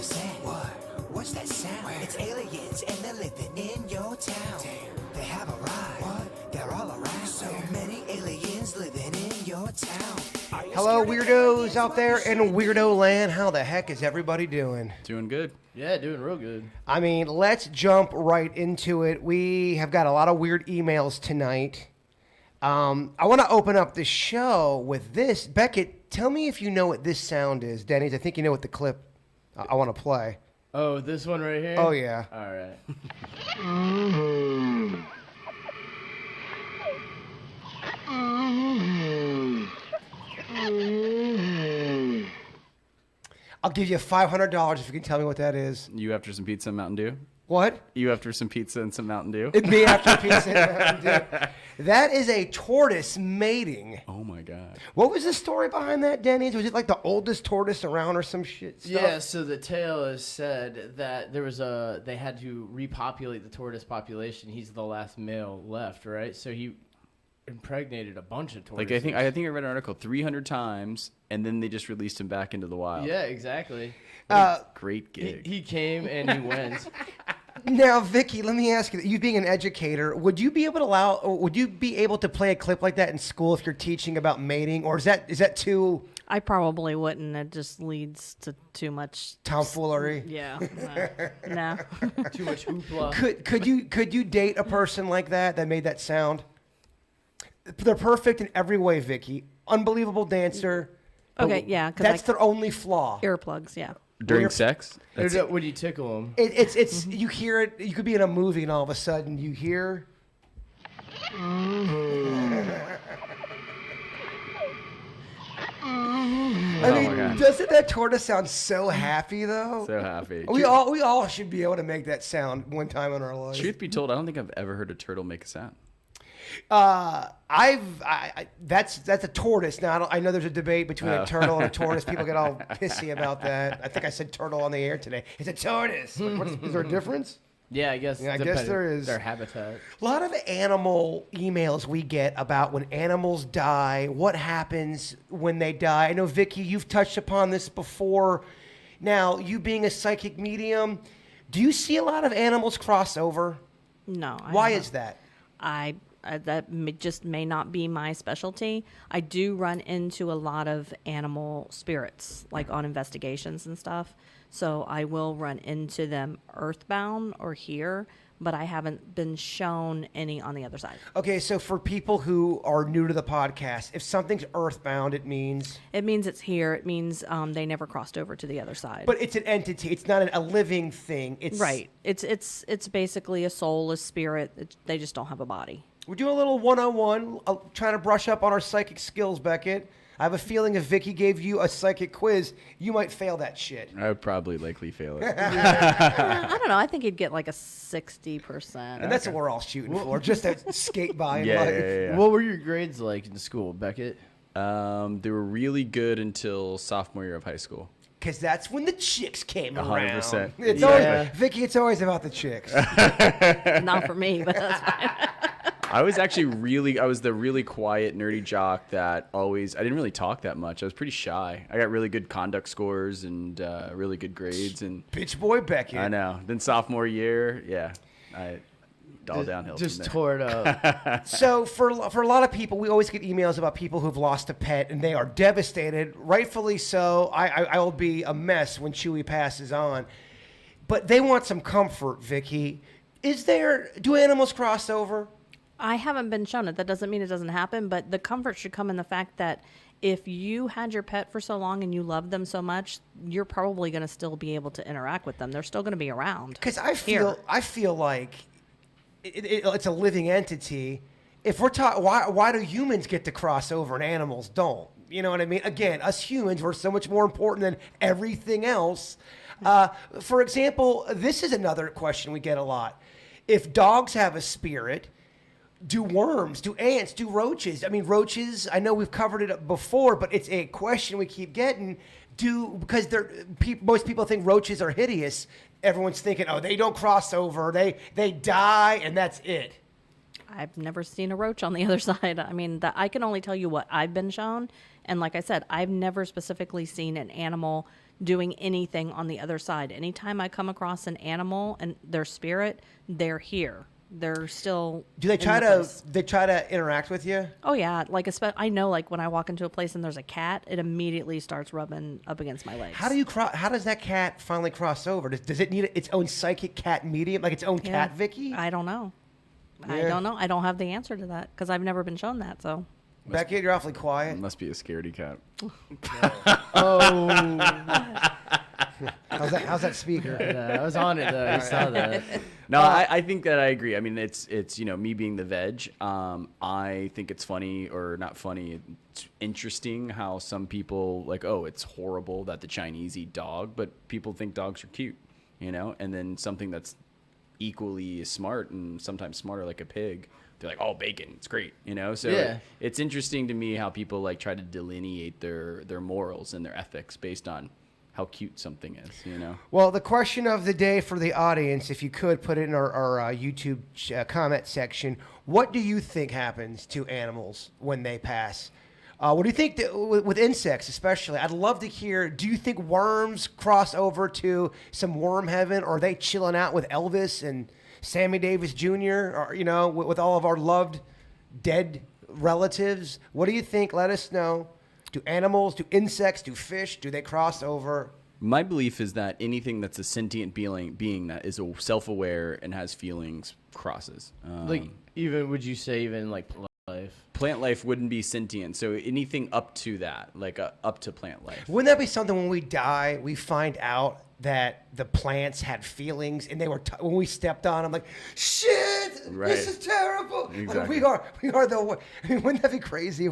100%. What? What's that sound? Where? It's aliens and they're living in your town. Damn. They have arrived. What? They're all around. So many aliens living in your town. Hello, weirdos out there in Weirdo Land. How the heck is everybody doing? Doing good. Yeah, doing real good. I mean, let's jump right into it. We have got a lot of weird emails tonight. I want to open up the show with this. Beckett, tell me if you know what this sound is. Denny's, I think you know what the clip I want to play. Oh, this one right here? Oh, yeah. All right. I'll give you $500 if you can tell me what that is. You after some pizza and Mountain Dew? What? You after some pizza and some Mountain Dew? Me after pizza and Mountain Dew. That is a tortoise mating. Oh my God. What was the story behind that, Denny's? Was it like the oldest tortoise around or some shit stuff? Yeah, so the tale is said that they had to repopulate the tortoise population. He's the last male left, right? So he impregnated a bunch of tortoises. Like I think I read an article 300 times, and then they just released him back into the wild. Yeah, exactly. Great gig. He came and he went. Now, Vicky, let me ask you: you being an educator, would you be able to play a clip like that in school if you're teaching about mating, or is that too? I probably wouldn't. It just leads to too much tomfoolery. Yeah. No. Too much hoopla. Could you date a person like that made that sound? They're perfect in every way, Vicky. Unbelievable dancer. Okay, yeah. That's their only flaw. Earplugs, yeah. During sex? When you tickle him. It's you hear it. You could be in a movie and all of a sudden you hear. I mean, doesn't that tortoise sound so happy though? So happy. We all should be able to make that sound one time in our life. Truth be told, I don't think I've ever heard a turtle make a sound. That's a tortoise. Now I know there's a debate between a turtle and a tortoise. People get all pissy about that. I think I said turtle on the air today. It's a tortoise. Like, is there a difference? Yeah, I guess. Yeah, I guess there is. Their habitat. A lot of animal emails we get about when animals die, what happens when they die. I know, Vicky, you've touched upon this before. Now, you being a psychic medium, do you see a lot of animals cross over? No. Why is that? Just may not be my specialty. I do run into a lot of animal spirits, like on investigations and stuff. So I will run into them earthbound or here, but I haven't been shown any on the other side. Okay, so for people who are new to the podcast, if something's earthbound, it means? It means it's here. It means they never crossed over to the other side. But it's an entity. It's not a living thing. It's right. It's basically a soul, a spirit. They just don't have a body. We're doing a little 101, trying to brush up on our psychic skills, Beckett. I have a feeling if Vicky gave you a psychic quiz, you might fail that shit. I would probably likely fail it. I don't know. I think he'd get like a 60%. And that's what we're all shooting for, just to skate by in life. Yeah. What were your grades like in school, Beckett? They were really good until sophomore year of high school. Because that's when the chicks came 100%. around. It's Yeah. always, Vicky, it's always about the chicks. Not for me, but that's fine. I was the really quiet, nerdy jock that I didn't really talk that much. I was pretty shy. I got really good conduct scores and really good grades. And Bitch boy Beckett. I know. Then sophomore year, all downhill. Just from there. tore it up. So for a lot of people, we always get emails about people who've lost a pet and they are devastated. Rightfully so. I will be a mess when Chewy passes on. But they want some comfort, Vicky. Do animals cross over? I haven't been shown it. That doesn't mean it doesn't happen, but the comfort should come in the fact that if you had your pet for so long and you love them so much, you're probably going to still be able to interact with them. They're still going to be around. Because I feel like it's a living entity. If we're talking, why do humans get to cross over and animals don't? You know what I mean? Again, us humans, we're so much more important than everything else. For example, this is another question we get a lot. If dogs have a spirit, do worms, do ants, do roaches? I mean, roaches, I know we've covered it before, but it's a question we keep getting. Because most people think roaches are hideous. Everyone's thinking, oh, they don't cross over. They die, and that's it. I've never seen a roach on the other side. I mean, I can only tell you what I've been shown. And like I said, I've never specifically seen an animal doing anything on the other side. Anytime I come across an animal and their spirit, they're here. They're still. Do they in try the to? place. They try to interact with you? Oh yeah, like I know, like when I walk into a place and there's a cat, it immediately starts rubbing up against my legs. How do you How does that cat finally cross over? Does it need its own psychic cat medium, like its own Yeah. cat Vicky? I don't know. I Yeah. don't know. I don't have the answer to that because I've never been shown that. So Becky, you're awfully quiet. It must be a scaredy cat. How's that speaker? I was on it though. You saw that. No, I think that I agree. I mean, it's me being the veg. I think it's funny, or not funny. It's interesting how some people like, oh, it's horrible that the Chinese eat dog, but people think dogs are cute, And then something that's equally as smart and sometimes smarter, like a pig, they're like, oh, bacon, it's great, So Yeah. it's interesting to me how people like try to delineate their morals and their ethics based on how cute something is, Well, the question of the day for the audience, if you could put it in our YouTube comment section, what do you think happens to animals when they pass? What do you think with insects especially? I'd love to hear, do you think worms cross over to some worm heaven, or are they chilling out with Elvis and Sammy Davis Jr., or, with all of our loved dead relatives? What do you think? Let us know. Do animals, do insects, do fish, do they cross over? My belief is that anything that's a sentient being that is self-aware and has feelings crosses. Like, even would you say even like life? Plant life wouldn't be sentient, so anything up to that, like up to plant life. Wouldn't that be something when we die, we find out that the plants had feelings and they were, when we stepped on them, like, shit, Right. this is terrible. Exactly. We are the, I mean, wouldn't that be crazy?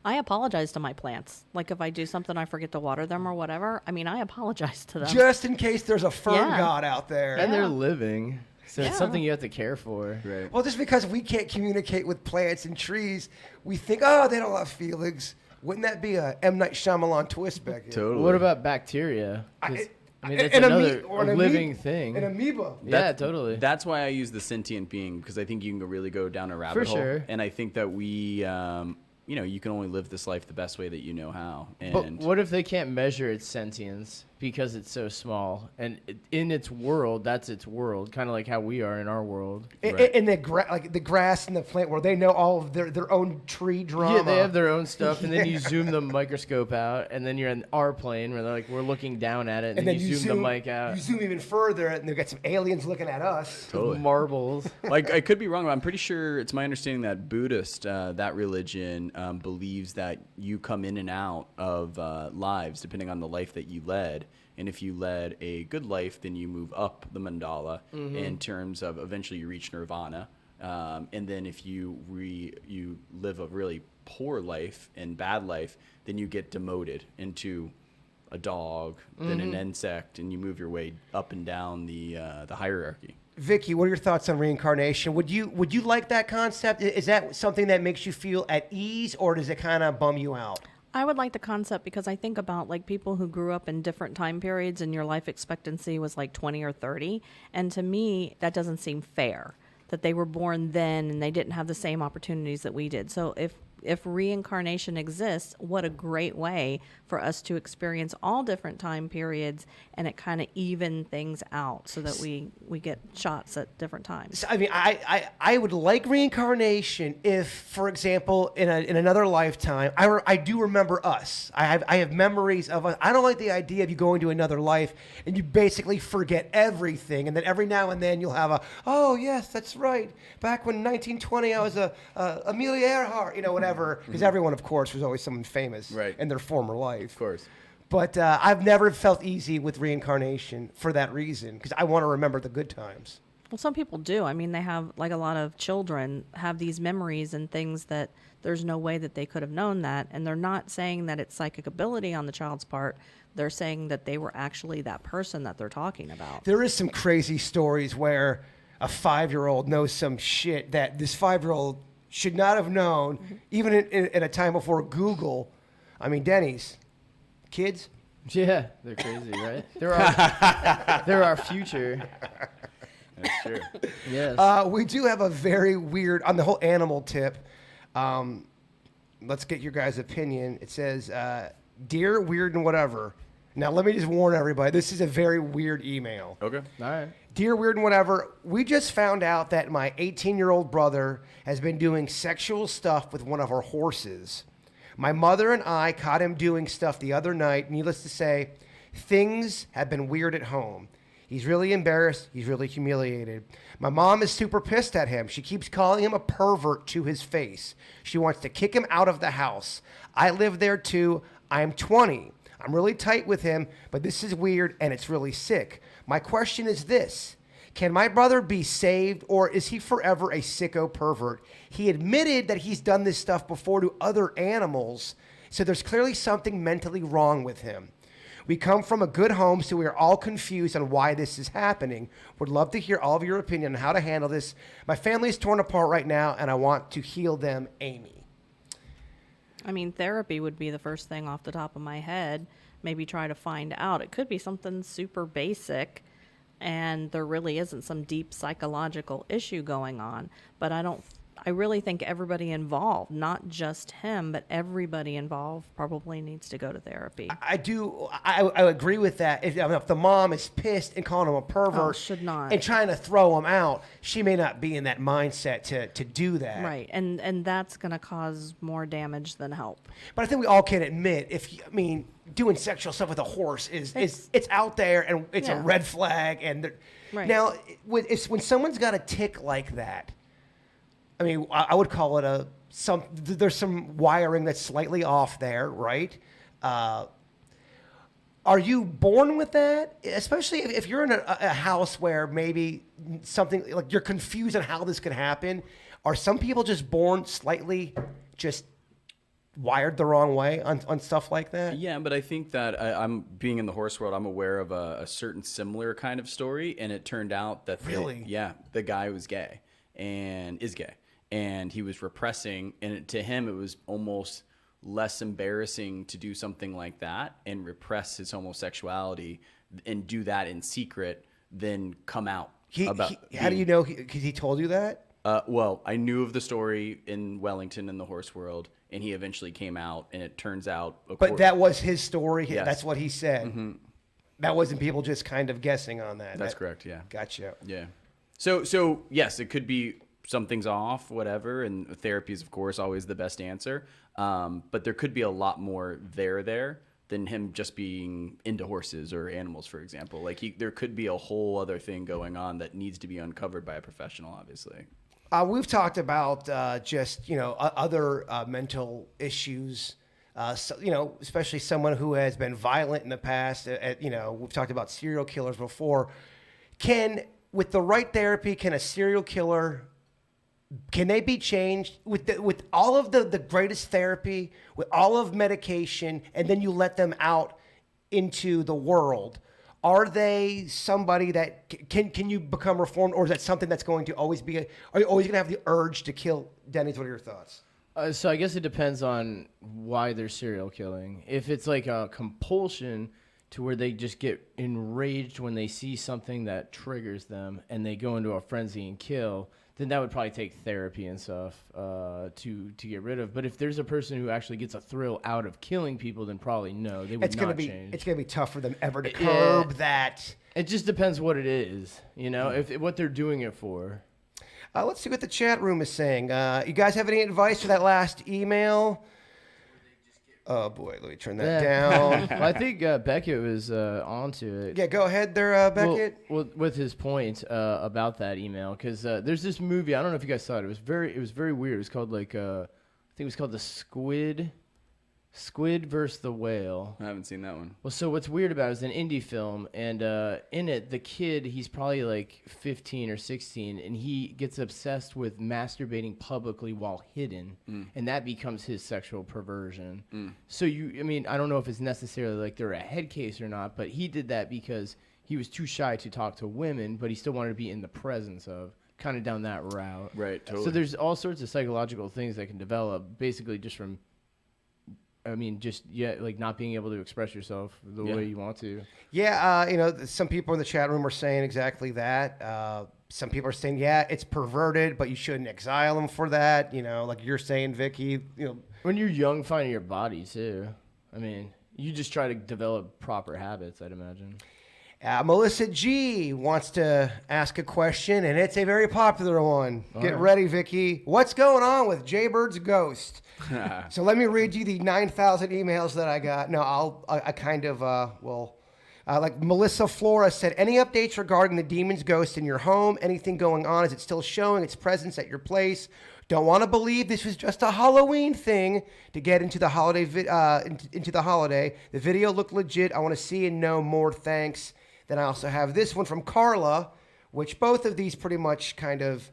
I apologize to my plants. Like if I do something, I forget to water them or whatever. I mean, I apologize to them. Just in case there's a fern Yeah. god out there. And they're Yeah. living, so Yeah. it's something you have to care for. Right. Well, just because we can't communicate with plants and trees, we think, oh, they don't have feelings. Wouldn't that be a M. Night Shyamalan twist back here? Totally. What about bacteria? 'Cause, I mean, that's An another an living thing. An amoeba. Yeah, totally. That's why I use the sentient being, because I think you can really go down a rabbit hole. sure. And I think that we, you can only live this life the best way that you know how. But And what if they can't measure its sentience because it's so small? And in its world, that's its world, kind of like how we are in our world. Right. In the like the grass and the plant, where they know all of their own tree drama. Yeah, they have their own stuff, and then you zoom the microscope out, and then you're in our plane where they're like, we're looking down at it, and, then you zoom the mic out. You zoom even further, and they've got some aliens looking at us. Totally. Marbles. Like, I could be wrong, but I'm pretty sure it's my understanding that Buddhist, that religion, believes that you come in and out of lives depending on the life that you led. And if you led a good life, then you move up the mandala in terms of eventually you reach nirvana. And then if you live a really poor life and bad life, then you get demoted into a dog, then an insect, and you move your way up and down the hierarchy. Vicky, what are your thoughts on reincarnation? Would you like that concept? Is that something that makes you feel at ease, or does it kind of bum you out? I would like the concept because I think about like people who grew up in different time periods and your life expectancy was like 20 or 30. And to me, that doesn't seem fair that they were born then and they didn't have the same opportunities that we did. So if reincarnation exists, what a great way for us to experience all different time periods, and it kind of even things out so that we get shots at different times. So, I mean, I would like reincarnation if, for example, in another lifetime, I do remember us. I have memories of us. I don't like the idea of you going to another life and you basically forget everything, and then every now and then you'll have oh yes, that's right. Back when 1920, I was Amelia Earhart, whatever. Because everyone, of course, was always someone famous in their former life. Of course. But I've never felt easy with reincarnation for that reason, because I want to remember the good times. Well, some people do. I mean, they have, like a lot of children have these memories and things that there's no way that they could have known that. And they're not saying that it's psychic ability on the child's part. They're saying that they were actually that person that they're talking about. There is some crazy stories where a 5-year-old knows some shit that this 5-year-old should not have known, even in a time before Google. I mean, Denny's kids. Yeah, they're crazy, right? They're our future. That's true. Yes. We do have a very weird, on the whole animal tip, let's get your guys' opinion. It says, dear, weird, and whatever. Now, let me just warn everybody. This is a very weird email. Okay. All right. Dear Weird and Whatever, we just found out that my 18-year-old brother has been doing sexual stuff with one of our horses. My mother and I caught him doing stuff the other night. Needless to say, things have been weird at home. He's really embarrassed. He's really humiliated. My mom is super pissed at him. She keeps calling him a pervert to his face. She wants to kick him out of the house. I live there too. I'm 20. I'm really tight with him, but this is weird and it's really sick. My question is this. Can my brother be saved, or is he forever a sicko pervert? He admitted that he's done this stuff before to other animals, so there's clearly something mentally wrong with him. We come from a good home, so we are all confused on why this is happening. Would love to hear all of your opinion on how to handle this. My family is torn apart right now, and I want to heal them, Amy. I mean, therapy would be the first thing off the top of my head. Maybe try to find out. It could be something super basic, and there really isn't some deep psychological issue going on. But I really think everybody involved, not just him, but everybody involved probably needs to go to therapy. I agree with that. If the mom is pissed and calling him a pervert should not. and trying to throw him out, she may not be in that mindset to do that. Right, and that's going to cause more damage than help. But I think we all can admit, doing sexual stuff with a horse is it's out there and it's a red flag. And Right. Now, when someone's got a tick like that, I mean, I would call it there's some wiring that's slightly off there, right? Are you born with that? Especially if you're in a house where maybe something, like you're confused on how this could happen. Are some people just born slightly just wired the wrong way on stuff like that? Yeah, but I think that I'm being in the horse world, I'm aware of a certain similar kind of story, and it turned out that the guy was gay and is gay. And he was repressing, and to him it was almost less embarrassing to do something like that and repress his homosexuality and do that in secret than come out. How do you know? Because he told you that? Well, I knew of the story in Wellington in the horse world, and he eventually came out, and it turns out... But that was his story? Yes. That's what he said? Mm-hmm. That wasn't people just kind of guessing on that? That's correct, yeah. Gotcha. Yeah. So yes, it could be... something's off, whatever, and therapy is, of course, always the best answer. But there could be a lot more there than him just being into horses or animals, for example. Like there could be a whole other thing going on that needs to be uncovered by a professional, obviously. We've talked about other mental issues. Especially someone who has been violent in the past. We've talked about serial killers before. With the right therapy, can a serial killer? Can they be changed with all of the greatest therapy, with all of medication, and then you let them out into the world? Are they somebody that can you become reformed, or is that something that's going to always be? Are you always going to have the urge to kill? Dennis, what are your thoughts? So I guess it depends on why they're serial killing. If it's like a compulsion to where they just get enraged when they see something that triggers them and they go into a frenzy and kill, then that would probably take therapy and stuff to get rid of. But if there's a person who actually gets a thrill out of killing people, then probably no, they would not change. It's going to be tough for them ever to curb that. It just depends what it is, if what they're doing it for. Let's see what the chat room is saying. You guys have any advice for that last email? Oh, boy, let me turn that down. Well, I think Beckett was onto it. Yeah, go ahead there, Beckett. Well, with his point about that email, because there's this movie, I don't know if you guys saw it. It was very weird. It was called I think it was called The Squid versus the Whale. I haven't seen that one. Well, so what's weird about it is an indie film, and in it, the kid, he's probably like 15 or 16, and he gets obsessed with masturbating publicly while hidden, and that becomes his sexual perversion. So I don't know if it's necessarily like they're a head case or not, but he did that because he was too shy to talk to women, but he still wanted to be in the presence of, kind of down that route. Right, totally. So there's all sorts of psychological things that can develop, basically just from like not being able to express yourself the way you want to. Yeah, some people in the chat room are saying exactly that. Some people are saying, yeah, it's perverted, but you shouldn't exile them for that. Like you're saying, Vicky. When you're young, finding your body too. You just try to develop proper habits, I'd imagine. Melissa G wants to ask a question, and it's a very popular one. Get ready, Vicky. What's going on with Jaybird's ghost? So let me read you the 9,000 emails that I got. No, I kind of will. Like Melissa Flora said, any updates regarding the demon's ghost in your home? Anything going on? Is it still showing its presence at your place? Don't want to believe this was just a Halloween thing to get into the holiday. Into the holiday. The video looked legit. I want to see and know more. Thanks. Then I also have this one from Carla, which both of these pretty much kind of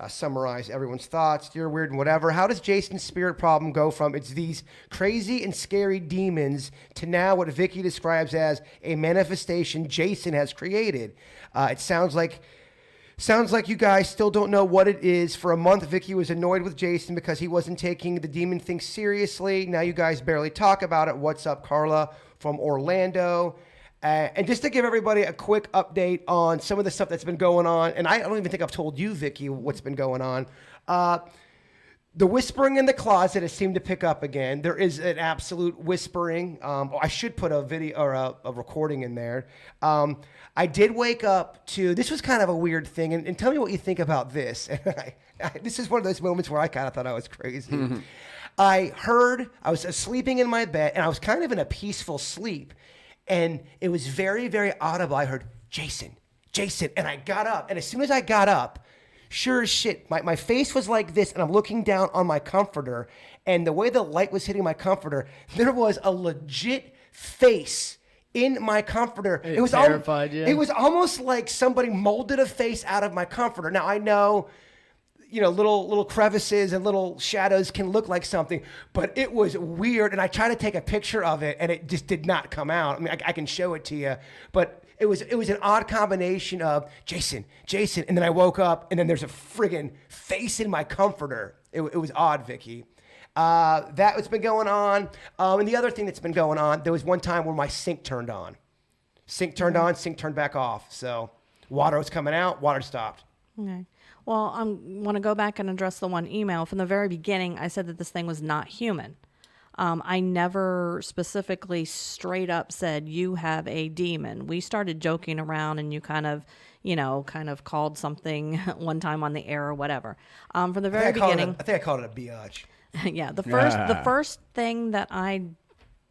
summarize everyone's thoughts. Dear Weird and whatever. How does Jason's spirit problem go from it's these crazy and scary demons to now what Vicky describes as a manifestation Jason has created? It sounds like you guys still don't know what it is. For a month, Vicky was annoyed with Jason because he wasn't taking the demon thing seriously. Now you guys barely talk about it. What's up, Carla from Orlando? And just to give everybody a quick update on some of the stuff that's been going on, and I don't even think I've told you, Vicky, what's been going on. The whispering in the closet has seemed to pick up again. There is an absolute whispering. I should put a video or a recording in there. I did wake up to, this was kind of a weird thing, and tell me what you think about this. This is one of those moments where I kind of thought I was crazy. Mm-hmm. I was sleeping in my bed, and I was kind of in a peaceful sleep. And it was very, very audible. I heard, Jason, and I got up. And as soon as I got up, sure as shit, my face was like this, and I'm looking down on my comforter, and the way the light was hitting my comforter, there was a legit face in my comforter. It was terrified you? It was almost like somebody molded a face out of my comforter. Now, I know, little crevices and little shadows can look like something, but it was weird. And I tried to take a picture of it, and it just did not come out. I mean, I can show it to you, but it was an odd combination of Jason, and then I woke up, and then there's a friggin' face in my comforter. It was odd, Vicky. That's been going on. And the other thing that's been going on, there was one time where my sink turned on. Sink turned on, sink turned back off. So water was coming out, water stopped. Okay. Well, I want to go back and address the one email. From the very beginning, I said that this thing was not human. I never specifically straight up said, you have a demon. We started joking around, and you kind of called something one time on the air or whatever. From the very beginning. I think I called it a biatch. Yeah. The first thing that I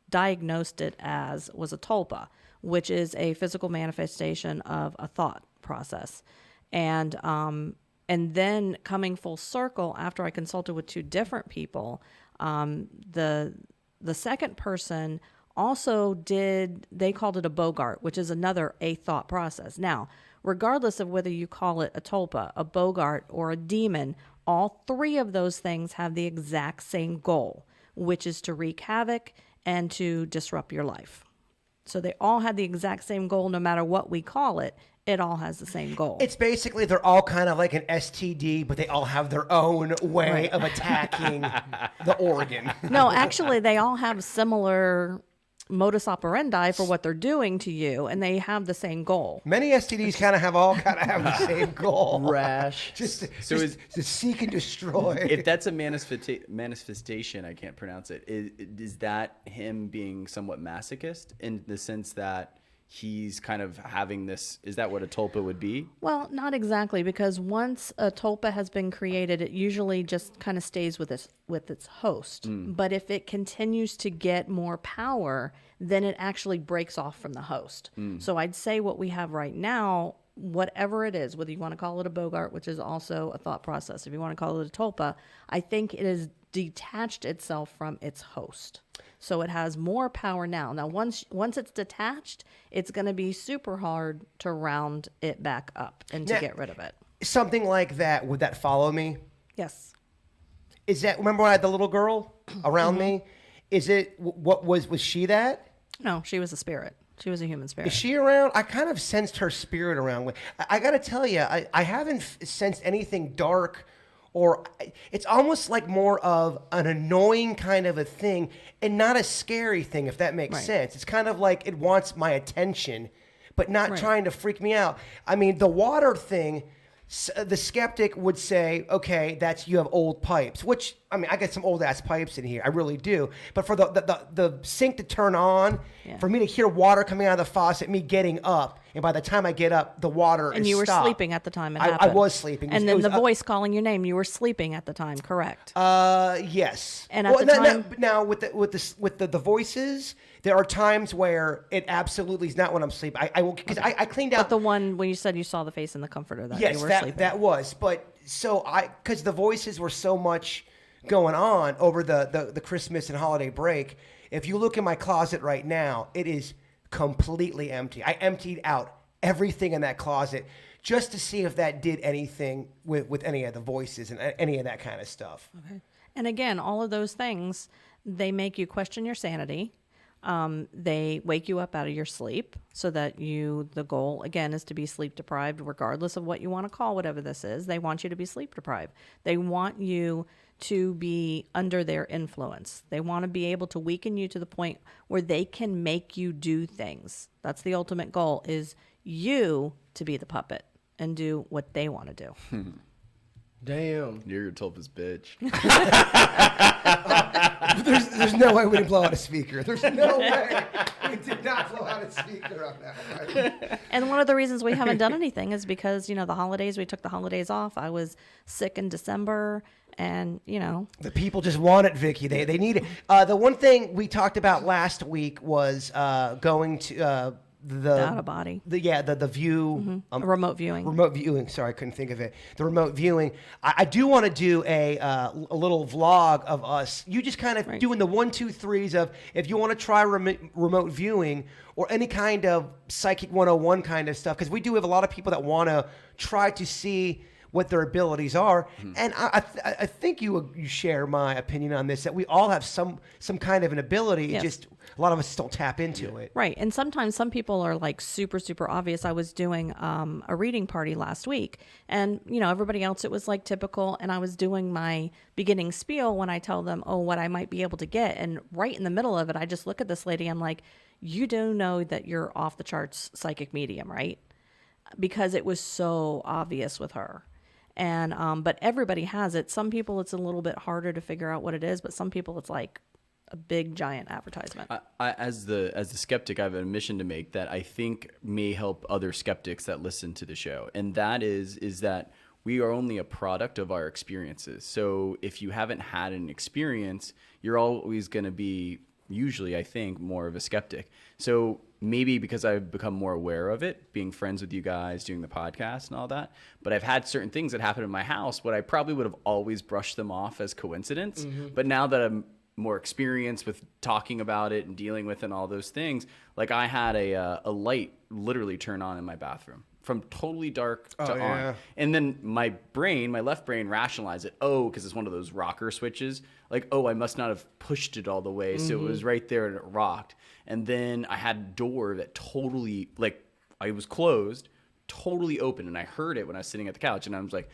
diagnosed it as was a tulpa, which is a physical manifestation of a thought process. And then coming full circle, after I consulted with two different people, the second person also they called it a Bogart, which is a thought process. Now, regardless of whether you call it a tulpa, a Bogart, or a demon, all three of those things have the exact same goal, which is to wreak havoc and to disrupt your life. So they all had the exact same goal, no matter what we call it. It all has the same goal. It's basically they're all kind of like an STD, but they all have their own way of attacking the organ. No, actually, they all have similar modus operandi for what they're doing to you, and they have the same goal. Many STDs kind of have the same goal. Rash. Just seek and destroy. If that's a manifestation, I can't pronounce it. Is that him being somewhat masochist in the sense that he's kind of having this? Is that what a tulpa would be? Well, not exactly, because once a tulpa has been created, it usually just kind of stays with its host. But if it continues to get more power, then it actually breaks off from the host. So I'd say what we have right now, whatever it is, whether you want to call it a Bogart, which is also a thought process, if you want to call it a tulpa, I think it has detached itself from its host. So it has more power now. Now, once it's detached, it's going to be super hard to round it back up and to get rid of it. Something like that, would that follow me? Yes. Is that, remember when I had the little girl around me? Is it, was she that? No, she was a spirit. She was a human spirit. Is she around? I kind of sensed her spirit around. I got to tell you, I haven't sensed anything dark, or it's almost like more of an annoying kind of a thing and not a scary thing, if that makes sense. It's kind of like it wants my attention, but not trying to freak me out. I mean, the water thing, the skeptic would say, okay, you have old pipes, which I mean, I got some old ass pipes in here. I really do. But for the sink to turn on, for me to hear water coming out of the faucet, me getting up, and by the time I get up, the water is And you were stopped. sleeping at the time it I happened. was sleeping. And It then was the voice calling your name, you were sleeping at the time, correct? Yes. And at the time- now with the voices, there are times where it absolutely is not when I'm sleeping. I cleaned out But the one when you said you saw the face in the comforter that yes, you were sleeping. that was. But because the voices were so much going on over the Christmas and holiday break. If you look in my closet right now, it is completely empty. I emptied out everything in that closet just to see if that did anything with any of the voices and any of that kind of stuff. Okay. And again, all of those things, they make you question your sanity. They wake you up out of your sleep so that the goal, again, is to be sleep deprived, regardless of what you want to call whatever this is. They want you to be sleep deprived. They want you to be under their influence. They want to be able to weaken you to the point where they can make you do things. That's the ultimate goal, is you to be the puppet and do what they want to do. Damn. You're your Tulpa's bitch. There's no way we didn't blow out a speaker. There's no way we did not blow out a speaker on that one. And one of the reasons we haven't done anything is because, the holidays, we took the holidays off. I was sick in December and, The people just want it, Vicky. They need it. The one thing we talked about last week was going to the out of body. The view. Remote viewing. Remote viewing. Sorry, I couldn't think of it. The remote viewing. I do want to do a little vlog of us. You just kind of doing the 1, 2, 3s of if you want to try remote viewing or any kind of psychic 101 kind of stuff, because we do have a lot of people that want to try to see what their abilities are, and I think you share my opinion on this, that we all have some kind of an ability. Yes. Just a lot of us don't tap into it. Right. And sometimes some people are like super, super obvious. I was doing a reading party last week and, everybody else, it was like typical. And I was doing my beginning spiel when I tell them, what I might be able to get. And right in the middle of it, I just look at this lady. I'm like, you do know that you're off the charts psychic medium, right? Because it was so obvious with her. And, but everybody has it. Some people, it's a little bit harder to figure out what it is, but some people it's like a big giant advertisement. As the skeptic, I have a mission to make that I think may help other skeptics that listen to the show. And that is that we are only a product of our experiences. So if you haven't had an experience, you're always going to be, usually, I think, more of a skeptic. So maybe because I've become more aware of it, being friends with you guys, doing the podcast and all that, but I've had certain things that happen in my house, but I probably would have always brushed them off as coincidence. But now that I'm more experienced with talking about it and dealing with it and all those things, like I had a light literally turn on in my bathroom from totally dark to on. And then my left brain rationalized it. Because it's one of those rocker switches. Like, I must not have pushed it all the way. So it was right there and it rocked. And then I had a door that totally, I was closed, totally open. And I heard it when I was sitting at the couch. And I was like,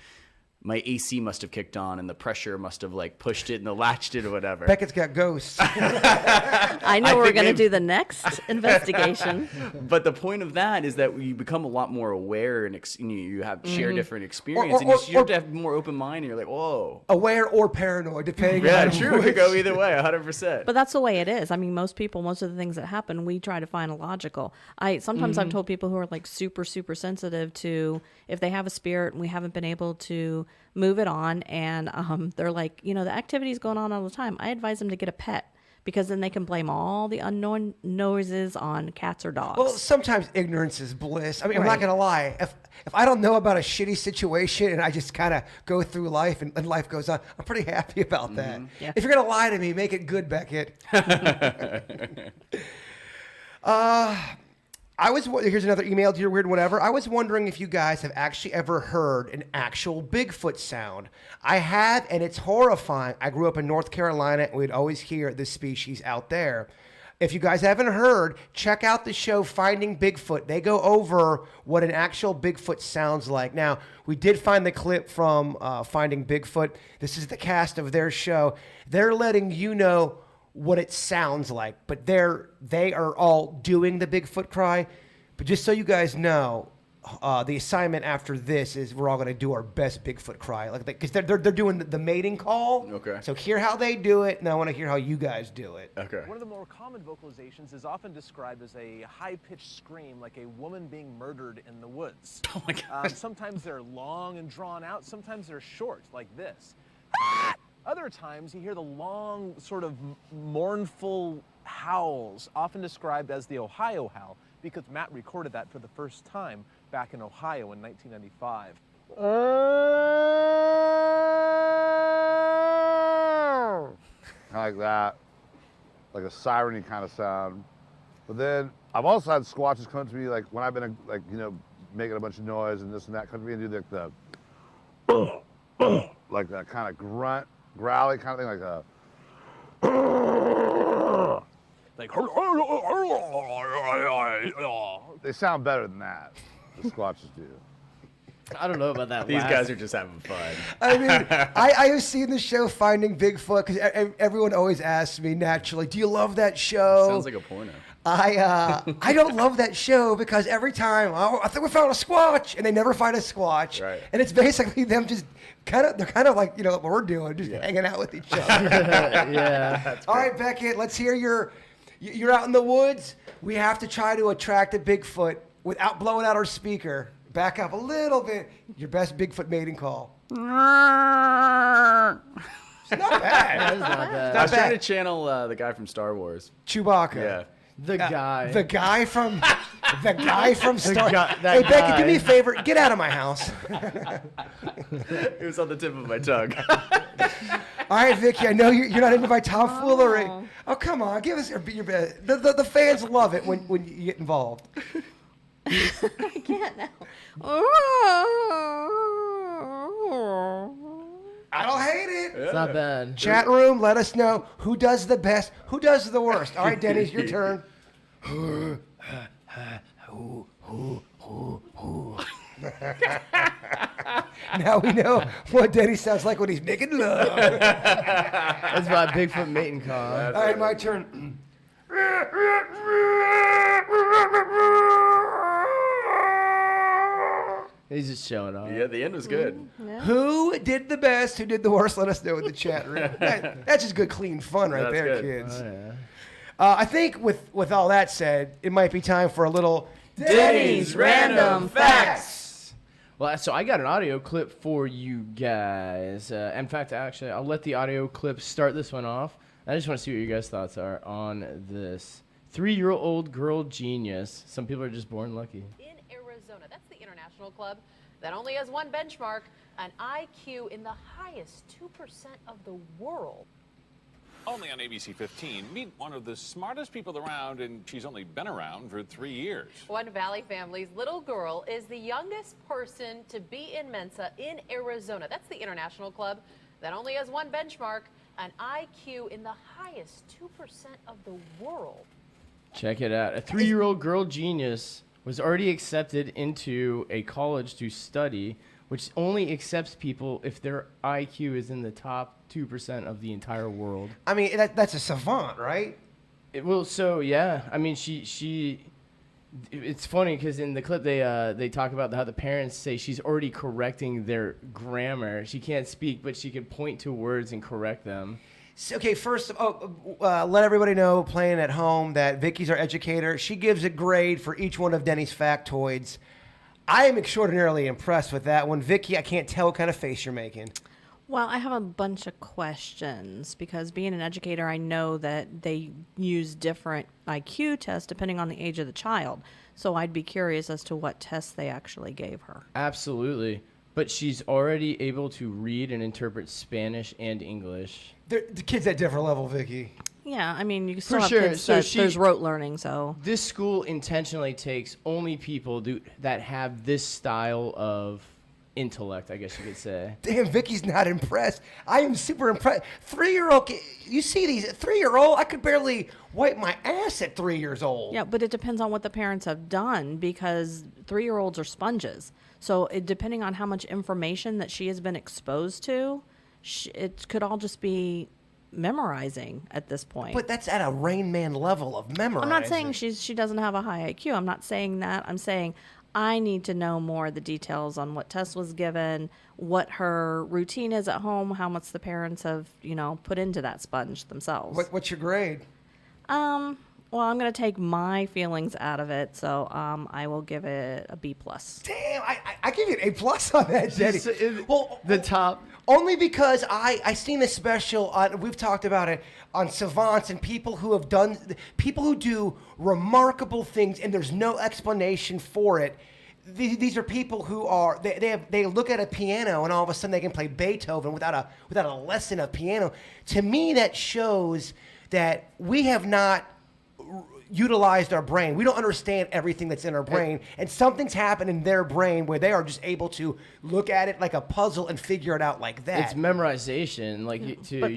my AC must have kicked on and the pressure must have pushed it and the latched it or whatever. Beckett's got ghosts. I know we're going to do the next investigation. But the point of that is that you become a lot more aware and you have share different experience, and you have to have more open mind. And you're like, whoa, aware or paranoid, depending. Yeah, on true. It could go either way, 100%. But that's the way it is. I mean, most of the things that happen, we try to find a logical. Sometimes I've told people who are like super, super sensitive to if they have a spirit and we haven't been able to move it on, and they're like, the activity's going on all the time. I advise them to get a pet, because then they can blame all the unknown noises on cats or dogs. Well, sometimes ignorance is bliss. I mean, I'm not gonna lie. If I don't know about a shitty situation and I just kind of go through life and life goes on, I'm pretty happy about that. Yeah. If you're gonna lie to me, make it good, Beckett. Here's another email, dear weird whatever. I was wondering if you guys have actually ever heard an actual Bigfoot sound. I have, and it's horrifying. I grew up in North Carolina, and we'd always hear this species out there. If you guys haven't heard, check out the show Finding Bigfoot. They go over what an actual Bigfoot sounds like. Now, we did find the clip from Finding Bigfoot. This is the cast of their show. They're letting you know what it sounds like, but they are all doing the Bigfoot cry. But just so you guys know, the assignment after this is we're all going to do our best Bigfoot cry, like because they're doing the mating call. Okay. So hear how they do it, and I want to hear how you guys do it. Okay. One of the more common vocalizations is often described as a high-pitched scream, like a woman being murdered in the woods. Oh my God. Sometimes they're long and drawn out. Sometimes they're short, like this. Other times you hear the long, sort of mournful howls, often described as the Ohio howl, because Matt recorded that for the first time back in Ohio in 1995. Like that, like a siren kind of sound. But then I've also had squatches come to me, like when I've been like, you know, making a bunch of noise and this and that, come to me and do like that kind of grunt, growly kind of thing, like a. Like, They sound better than that. The squatches do. I don't know about that. These last- guys are just having fun. I mean, I have seen the show Finding Bigfoot because everyone always asks me naturally, "Do you love that show?" Sounds like a porno. I don't love that show because every time, oh, I think we found a squatch, and they never find a squatch, Right. and it's basically them just they're kind of like what we're doing, just hanging out with each other. Yeah. All right, Beckett, let's hear you're out in the woods. We have to try to attract a Bigfoot without blowing out our speaker. Back up a little bit. Your best Bigfoot mating call. It's not bad. That is not bad. I was trying to bad. channel the guy from Star Wars. Chewbacca. Yeah. The guy. The guy from Star. guy- that Hey Becky, do me guy. a favor. Get out of my house. It was on the tip of my tongue. All right, Vicky. I know you're not into my tomfoolery. Oh, come on, give us your best. The fans love it when you get involved. I can't now. I don't hate it. It's not bad. Chat room, let us know who does the best, who does the worst. All right, Denny's, your turn. Now we know what Denny sounds like when he's making love. That's my Bigfoot mating call. All right, my turn. He's just showing off. Yeah, the end was good. Who did the best? Who did the worst? Let us know in the chat room. That's just good, clean fun right That's there, good. kids. Oh, yeah. I think with all that said, it might be time for a little Denny's Random Facts. Well, so I got an audio clip for you guys. In fact, actually, I'll let the audio clip start this one off. I just want to see what your guys' thoughts are on this. 3-year-old girl genius. Some people are just born lucky. In Arizona, that's the international club that only has one benchmark, an IQ in the highest 2% of the world. Only on ABC 15, meet one of the smartest people around, and she's only been around for 3 years. One Valley family's little girl is the youngest person to be in Mensa in Arizona. That's the international club that only has one benchmark, an IQ in the highest 2% of the world. Check it out. A 3-year-old girl genius was already accepted into a college to study, which only accepts people if their IQ is in the top 2% of the entire world. I mean, that's a savant, right? Yeah. I mean, it's funny because in the clip they talk about how the parents say she's already correcting their grammar. She can't speak, but she can point to words and correct them. So, okay, first, let everybody know playing at home that Vicky's our educator. She gives a grade for each one of Denny's factoids. I am extraordinarily impressed with that one. Vicky, I can't tell what kind of face you're making. Well, I have a bunch of questions because being an educator, I know that they use different IQ tests depending on the age of the child. So I'd be curious as to what tests they actually gave her. Absolutely. But she's already able to read and interpret Spanish and English. The kids at different level, Vicky. Yeah, I mean, you still have sure. kids So that there's rote learning, so. This school intentionally takes only people that have this style of intellect, I guess you could say. Damn, Vicky's not impressed. I am super impressed. 3-year-old, you see these 3-year-old? I could barely wipe my ass at 3 years old. Yeah, but it depends on what the parents have done because 3-year-olds are sponges. So depending on how much information that she has been exposed to, it could all just be memorizing at this point. But that's at a Rain Man level of memorizing. I'm not saying she doesn't have a high IQ. I'm not saying that. I'm saying I need to know more of the details on what Tess was given, what her routine is at home, how much the parents have, put into that sponge themselves. What's your grade? Well, I'm going to take my feelings out of it, so I will give it a B+. Damn, I give you an A+ on that, Jenny. Well, the top. Only because I seen a special on, we've talked about it, on savants and people who do remarkable things and there's no explanation for it. These are people who are they look at a piano and all of a sudden they can play Beethoven without a lesson of piano. To me, that shows that we have not utilized our brain. We don't understand everything that's in our brain, and something's happened in their brain where they are just able to look at it like a puzzle and figure it out like that. It's memorization,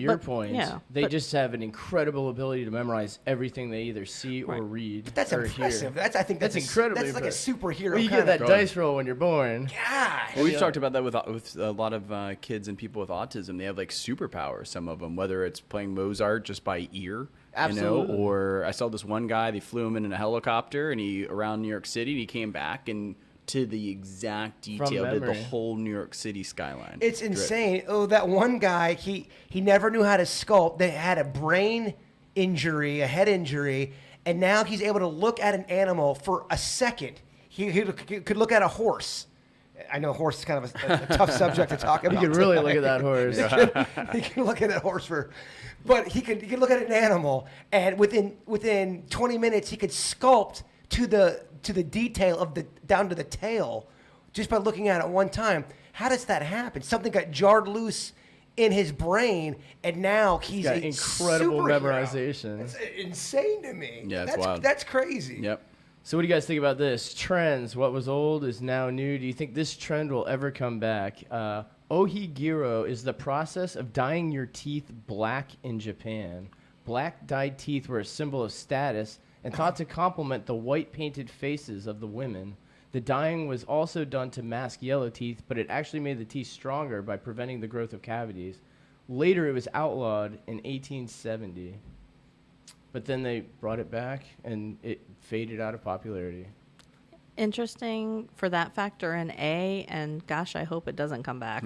your point. Yeah, they just have an incredible ability to memorize everything they either see or read. That's or impressive. Hear. I think that's incredibly That's like a superhero. Well, you kind get that of dice roll when you're born. Gosh. Well, we've talked about that with a lot of kids and people with autism. They have like superpowers, some of them, whether it's playing Mozart just by ear. Absolutely. Or I saw this one guy, they flew him in a helicopter and he around New York City and he came back and to the exact detail did the whole New York City skyline. It's insane. Oh, that one guy, he never knew how to sculpt. They had a brain injury, a head injury, and now he's able to look at an animal for a second. He could look at a horse. I know horse is kind of a tough subject to talk about. You can really look at that horse. He can look at that horse but he can look at an animal, and within 20 minutes he could sculpt to the detail of down to the tail, just by looking at it one time. How does that happen? Something got jarred loose in his brain, and now he's got a incredible superhero. memorization. It's insane to me. Yeah, that's wild. That's crazy. Yep. So what do you guys think about this? Trends. What was old is now new. Do you think this trend will ever come back? Ohiguro is the process of dyeing your teeth black in Japan. Black dyed teeth were a symbol of status and thought to complement the white painted faces of the women. The dyeing was also done to mask yellow teeth, but it actually made the teeth stronger by preventing the growth of cavities. Later, it was outlawed in 1870. But then they brought it back, and it faded out of popularity. Interesting for that factor in A, and gosh, I hope it doesn't come back.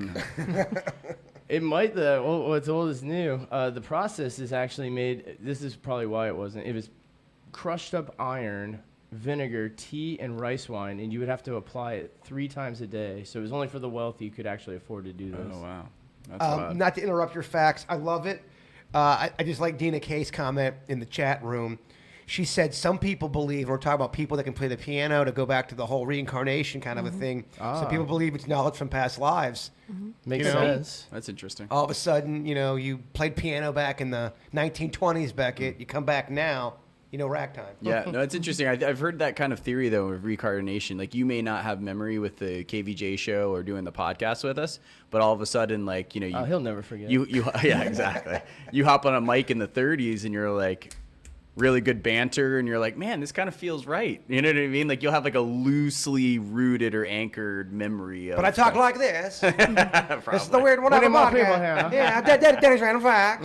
It might, though. Well, what's old is new. The process is actually made, this is probably why it wasn't. It was crushed up iron, vinegar, tea, and rice wine, and you would have to apply it 3 times a day. So it was only for the wealthy who could actually afford to do this. Oh, wow. That's wild. Not to interrupt your facts, I love it. I just like Dina K's comment in the chat room. She said some people believe, we're talking about people that can play the piano, to go back to the whole reincarnation kind of a thing. Some people believe it's knowledge from past lives. Makes sense. That's interesting. All of a sudden, you played piano back in the 1920s, Beckett. You come back now, ragtime. Yeah, no, it's interesting. I've heard that kind of theory, though, of reincarnation. Like, you may not have memory with the KVJ show or doing the podcast with us, but all of a sudden, he'll never forget. Yeah, exactly. You hop on a mic in the 30s and you're like, really good banter, and you're like, man, this kind of feels right. You know what I mean? Like, you'll have like a loosely rooted or anchored memory of But I talk like this. This is the Probably. weird one of the more people podcast. here. Yeah, Denny's random facts.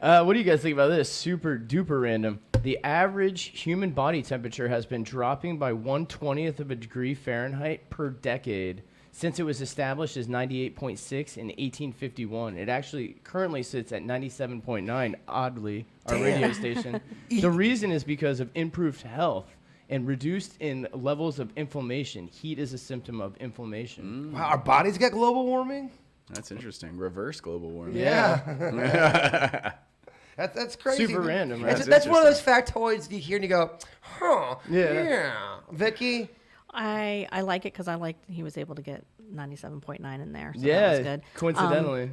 What do you guys think about this? Super duper random. The average human body temperature has been dropping by 1/20th of a degree Fahrenheit per decade since it was established as 98.6 in 1851. It actually currently sits at 97.9, oddly, our radio station. The reason is because of improved health and reduced in levels of inflammation. Heat is a symptom of inflammation. Wow, our bodies got global warming? That's interesting. Reverse global warming. Yeah. That's crazy. Super random, right? That's one of those factoids you hear and you go, huh, Yeah. Vicky? I like it because he was able to get 97.9 in there. So Yeah, that was good. coincidentally.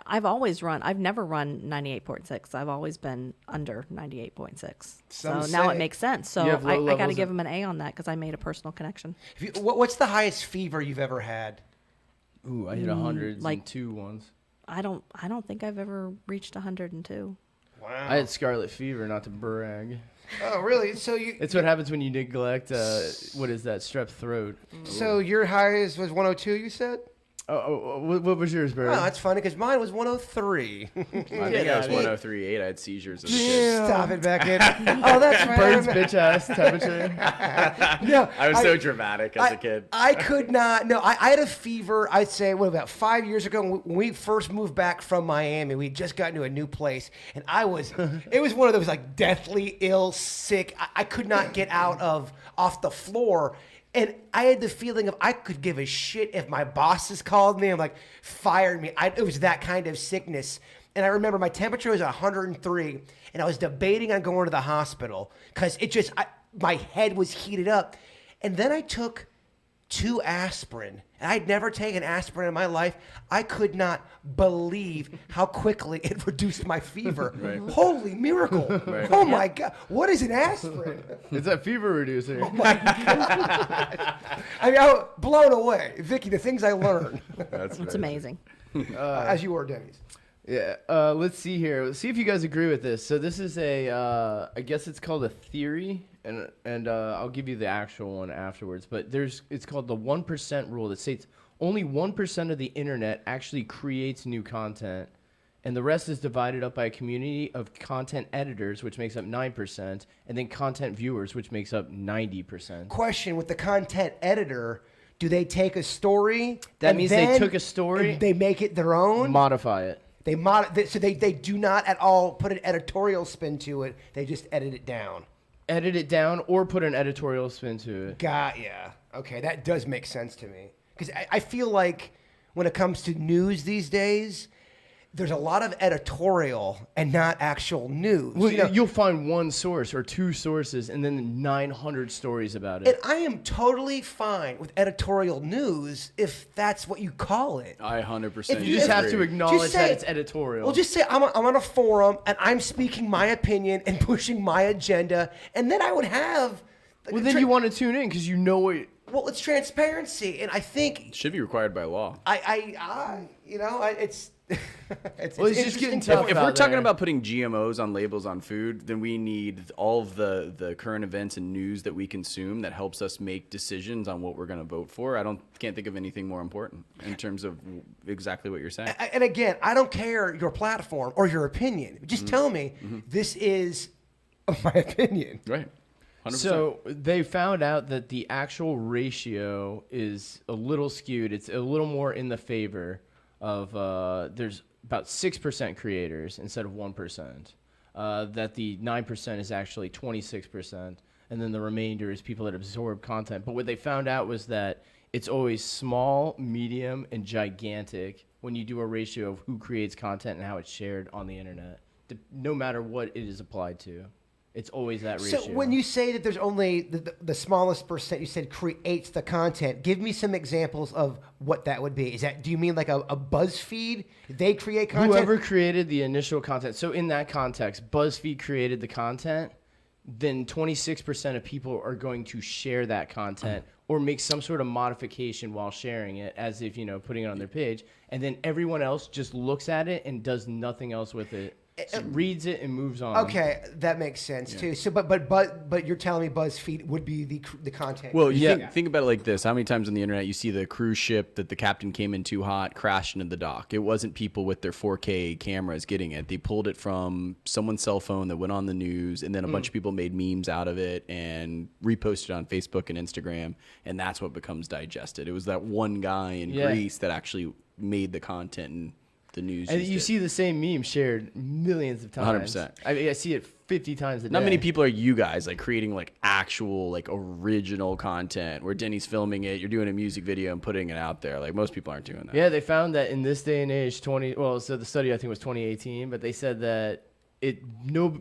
I've never run 98.6. I've always been under 98.6. Some So now say- it makes sense. So You have low I got to levels give him an A on that because I made a personal connection. What's the highest fever you've ever had? Ooh, I hit 100 like- and 2 once. I don't think I've ever reached 102. Wow. I had scarlet fever, not to brag. Oh, really? So It's what happens when you neglect, what is that, strep throat. So your highest was 102, you said? What was yours, Bird? Oh, that's funny because mine was 103. I think I was 103.8. I had seizures as a kid. Yeah. Stop it, Beckett. Oh, that's right. Bird's bitch ass temperature. No, I was so dramatic as a kid. I could not. No, I had a fever. I'd say about 5 years ago when we first moved back from Miami. We just got into a new place, and it was one of those like deathly ill, sick. I could not get off the floor. And I had the feeling of I could give a shit if my bosses called me and like fired me. It was that kind of sickness. And I remember my temperature was 103, and I was debating on going to the hospital because my head was heated up. And then I took 2 aspirin, and I'd never taken aspirin in my life. I could not believe how quickly it reduced my fever. Right. Holy miracle. Right. Oh my God. What is an aspirin? It's a fever reducer. Oh my God. I was blown away. Vicky, the things I learned. It's amazing. As you were, Denny's. Yeah. Let's see here. Let's see if you guys agree with this. So this is I guess it's called a theory, and I'll give you the actual one afterwards. But it's called the 1% rule that states only 1% of the internet actually creates new content, and the rest is divided up by a community of content editors, which makes up 9%, and then content viewers, which makes up 90%. Question with the content editor. Do they take a story? That means they took a story. And they make it their own? Modify it. So they do not at all put an editorial spin to it. They just edit it down. Edit it down or put an editorial spin to it. Got ya. Okay, that does make sense to me. Because I feel like when it comes to news these days, there's a lot of editorial and not actual news. Well, you'll find one source or 2 sources and then 900 stories about it. And I am totally fine with editorial news if that's what you call it. I 100%. You just have to acknowledge Just say- that it's editorial. Well, just say I'm on a forum and I'm speaking my opinion and pushing my agenda, and then I would have. well, then you want to tune in because you know what. Well, it's transparency, and I think It should be required by law. it's. It's Well, it's just getting tough. If out we're talking there. about putting GMOs on labels on food, then we need all of the current events and news that we consume that helps us make decisions on what we're going to vote for. Can't think of anything more important in terms of exactly what you're saying. And again, I don't care your platform or your opinion. Just tell me this is my opinion. Right. 100%. So they found out that the actual ratio is a little skewed. It's a little more in the favor of there's about 6% creators instead of 1%. That the 9% is actually 26%, and then the remainder is people that absorb content. But what they found out was that it's always small, medium, and gigantic when you do a ratio of who creates content and how it's shared on the internet, no matter what it is applied to. It's always that ratio. So when you say that there's only the smallest percent, you said creates the content. Give me some examples of what that would be. Do you mean like a BuzzFeed? They create content? Whoever created the initial content. So in that context, BuzzFeed created the content. Then 26% of people are going to share that content or make some sort of modification while sharing it, as if, putting it on their page. And then everyone else just looks at it and does nothing else with it. Reads it and moves on. Okay, that makes sense too. So, but you're telling me BuzzFeed would be the content. Well, think about it like this. How many times on the internet you see the cruise ship that the captain came in too hot, crashed into the dock? It wasn't people with their 4K cameras getting it. They pulled it from someone's cell phone that went on the news, and then a bunch of people made memes out of it and reposted on Facebook and Instagram, and that's what becomes digested. It was that one guy in Greece that actually made the content and the news. And you see the same meme shared millions of times. 100%. I see it 50 times a day. Not many people are you guys like creating like actual like original content where Denny's filming it, you're doing a music video and putting it out there. Like most people aren't doing that. Yeah, they found that in this day and age, so the study I think was 2018, but they said that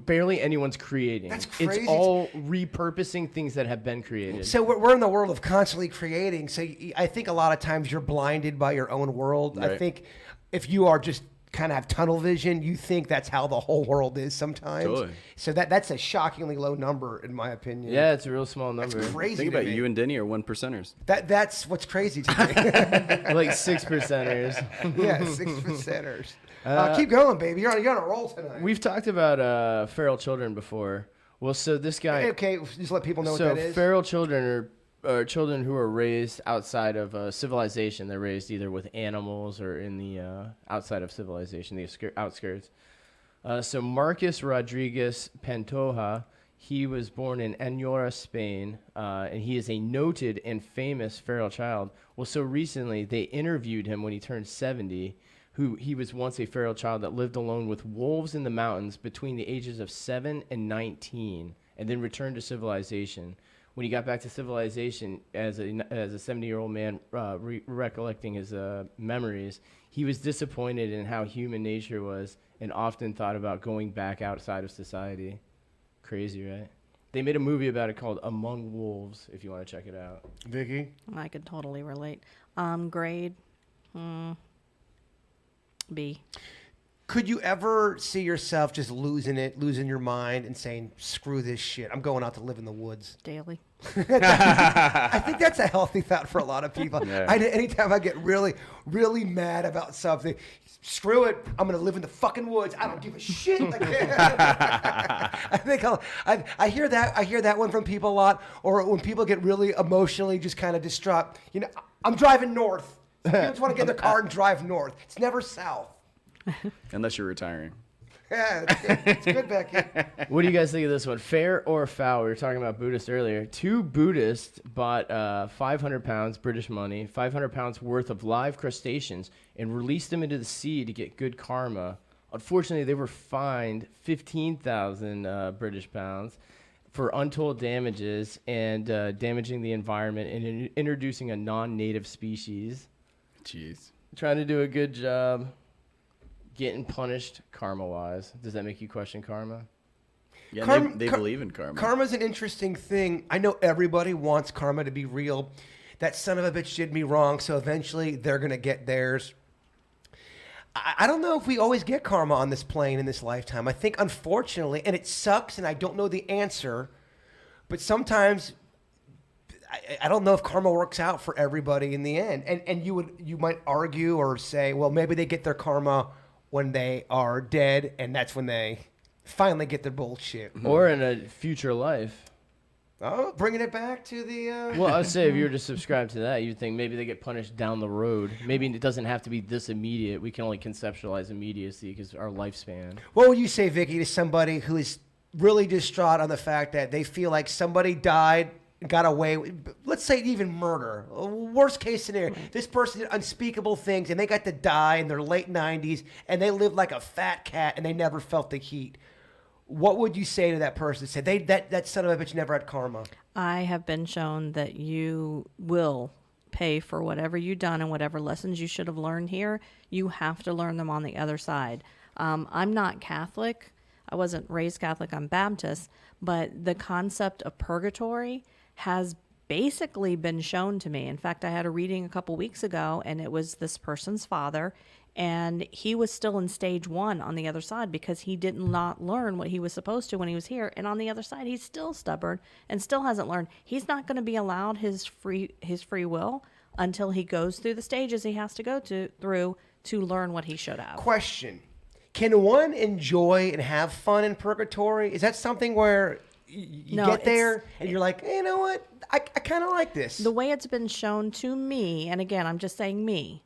barely anyone's creating. That's crazy. It's all repurposing things that have been created. So we're in the world of constantly creating. So I think a lot of times you're blinded by your own world. Right. I think if you are just kind of have tunnel vision, you think that's how the whole world is sometimes. Totally. So that's a shockingly low number in my opinion. Yeah, it's a real small number. That's crazy. Think to about me. you and Denny are 1%ers. That's what's crazy to me. Like 6%ers. Yeah, 6%ers. Keep going, baby. You're on a roll tonight. We've talked about feral children before. Well, so this guy. Okay, just let people know So what that is. feral children are children who are raised outside of civilization. They're raised either with animals or in the outside of civilization, the outskirts. So Marcus Rodriguez Pantoja, he was born in Añora, Spain, and he is a noted and famous feral child. Well, so recently they interviewed him when he turned 70, who he was once a feral child that lived alone with wolves in the mountains between the ages of 7 and 19, and then returned to civilization. When he got back to civilization as a 70-year-old man recollecting his memories, he was disappointed in how human nature was and often thought about going back outside of society. Crazy, right? They made a movie about it called Among Wolves, if you want to check it out. Vicky? I could totally relate. Grade B. Could you ever see yourself just losing your mind and saying, screw this shit, I'm going out to live in the woods? Daily. I think that's a healthy thought for a lot of people. Yeah. Anytime I get really, really mad about something, screw it, I'm going to live in the fucking woods. I don't give a shit. Like, I think I hear that one from people a lot, or when people get really emotionally just kind of distraught. You know, I'm driving north. People just want to get in their car and drive north. It's never south. Unless you're retiring. Yeah, it's good, Becky. What do you guys think of this one? Fair or foul? We were talking about Buddhists earlier. 2 Buddhists bought 500 pounds, British money, 500 pounds worth of live crustaceans and released them into the sea to get good karma. Unfortunately, they were fined 15,000 British pounds for untold damages and damaging the environment and introducing a non-native species. Jeez. Trying to do a good job getting punished karma-wise. Does that make you question karma? Yeah, they believe in karma. Karma's an interesting thing. I know everybody wants karma to be real. That son of a bitch did me wrong, so eventually they're going to get theirs. I don't know if we always get karma on this plane in this lifetime. I think, unfortunately, and it sucks, and I don't know the answer, but sometimes I don't know if karma works out for everybody in the end. And you might argue or say, well, maybe they get their karma when they are dead, and that's when they finally get their bullshit. Or in a future life. Oh, bringing it back to the... Well, I'd say if you were to subscribe to that, you'd think maybe they get punished down the road. Maybe it doesn't have to be this immediate. We can only conceptualize immediacy because our lifespan. What would you say, Vicky, to somebody who is really distraught on the fact that they feel like somebody died, got away with, let's say even murder, worst case scenario, this person did unspeakable things and they got to die in their late 90s and they lived like a fat cat and they never felt the heat? What would you say to that person? Say that son of a bitch never had karma. I have been shown that you will pay for whatever you've done and whatever lessons you should have learned here. You have to learn them on the other side. I'm not Catholic. I wasn't raised Catholic. I'm Baptist. But the concept of purgatory has basically been shown to me. In fact, I had a reading a couple weeks ago, and it was this person's father, and he was still in stage 1 on the other side because he did not learn what he was supposed to when he was here. And on the other side, he's still stubborn and still hasn't learned. He's not going to be allowed his free will until he goes through the stages he has to go through to learn what he should have. Question: can one enjoy and have fun in purgatory? Is that something where you get there and you're like, hey, you know what? I kind of like this. The way it's been shown to me, and again, I'm just saying me,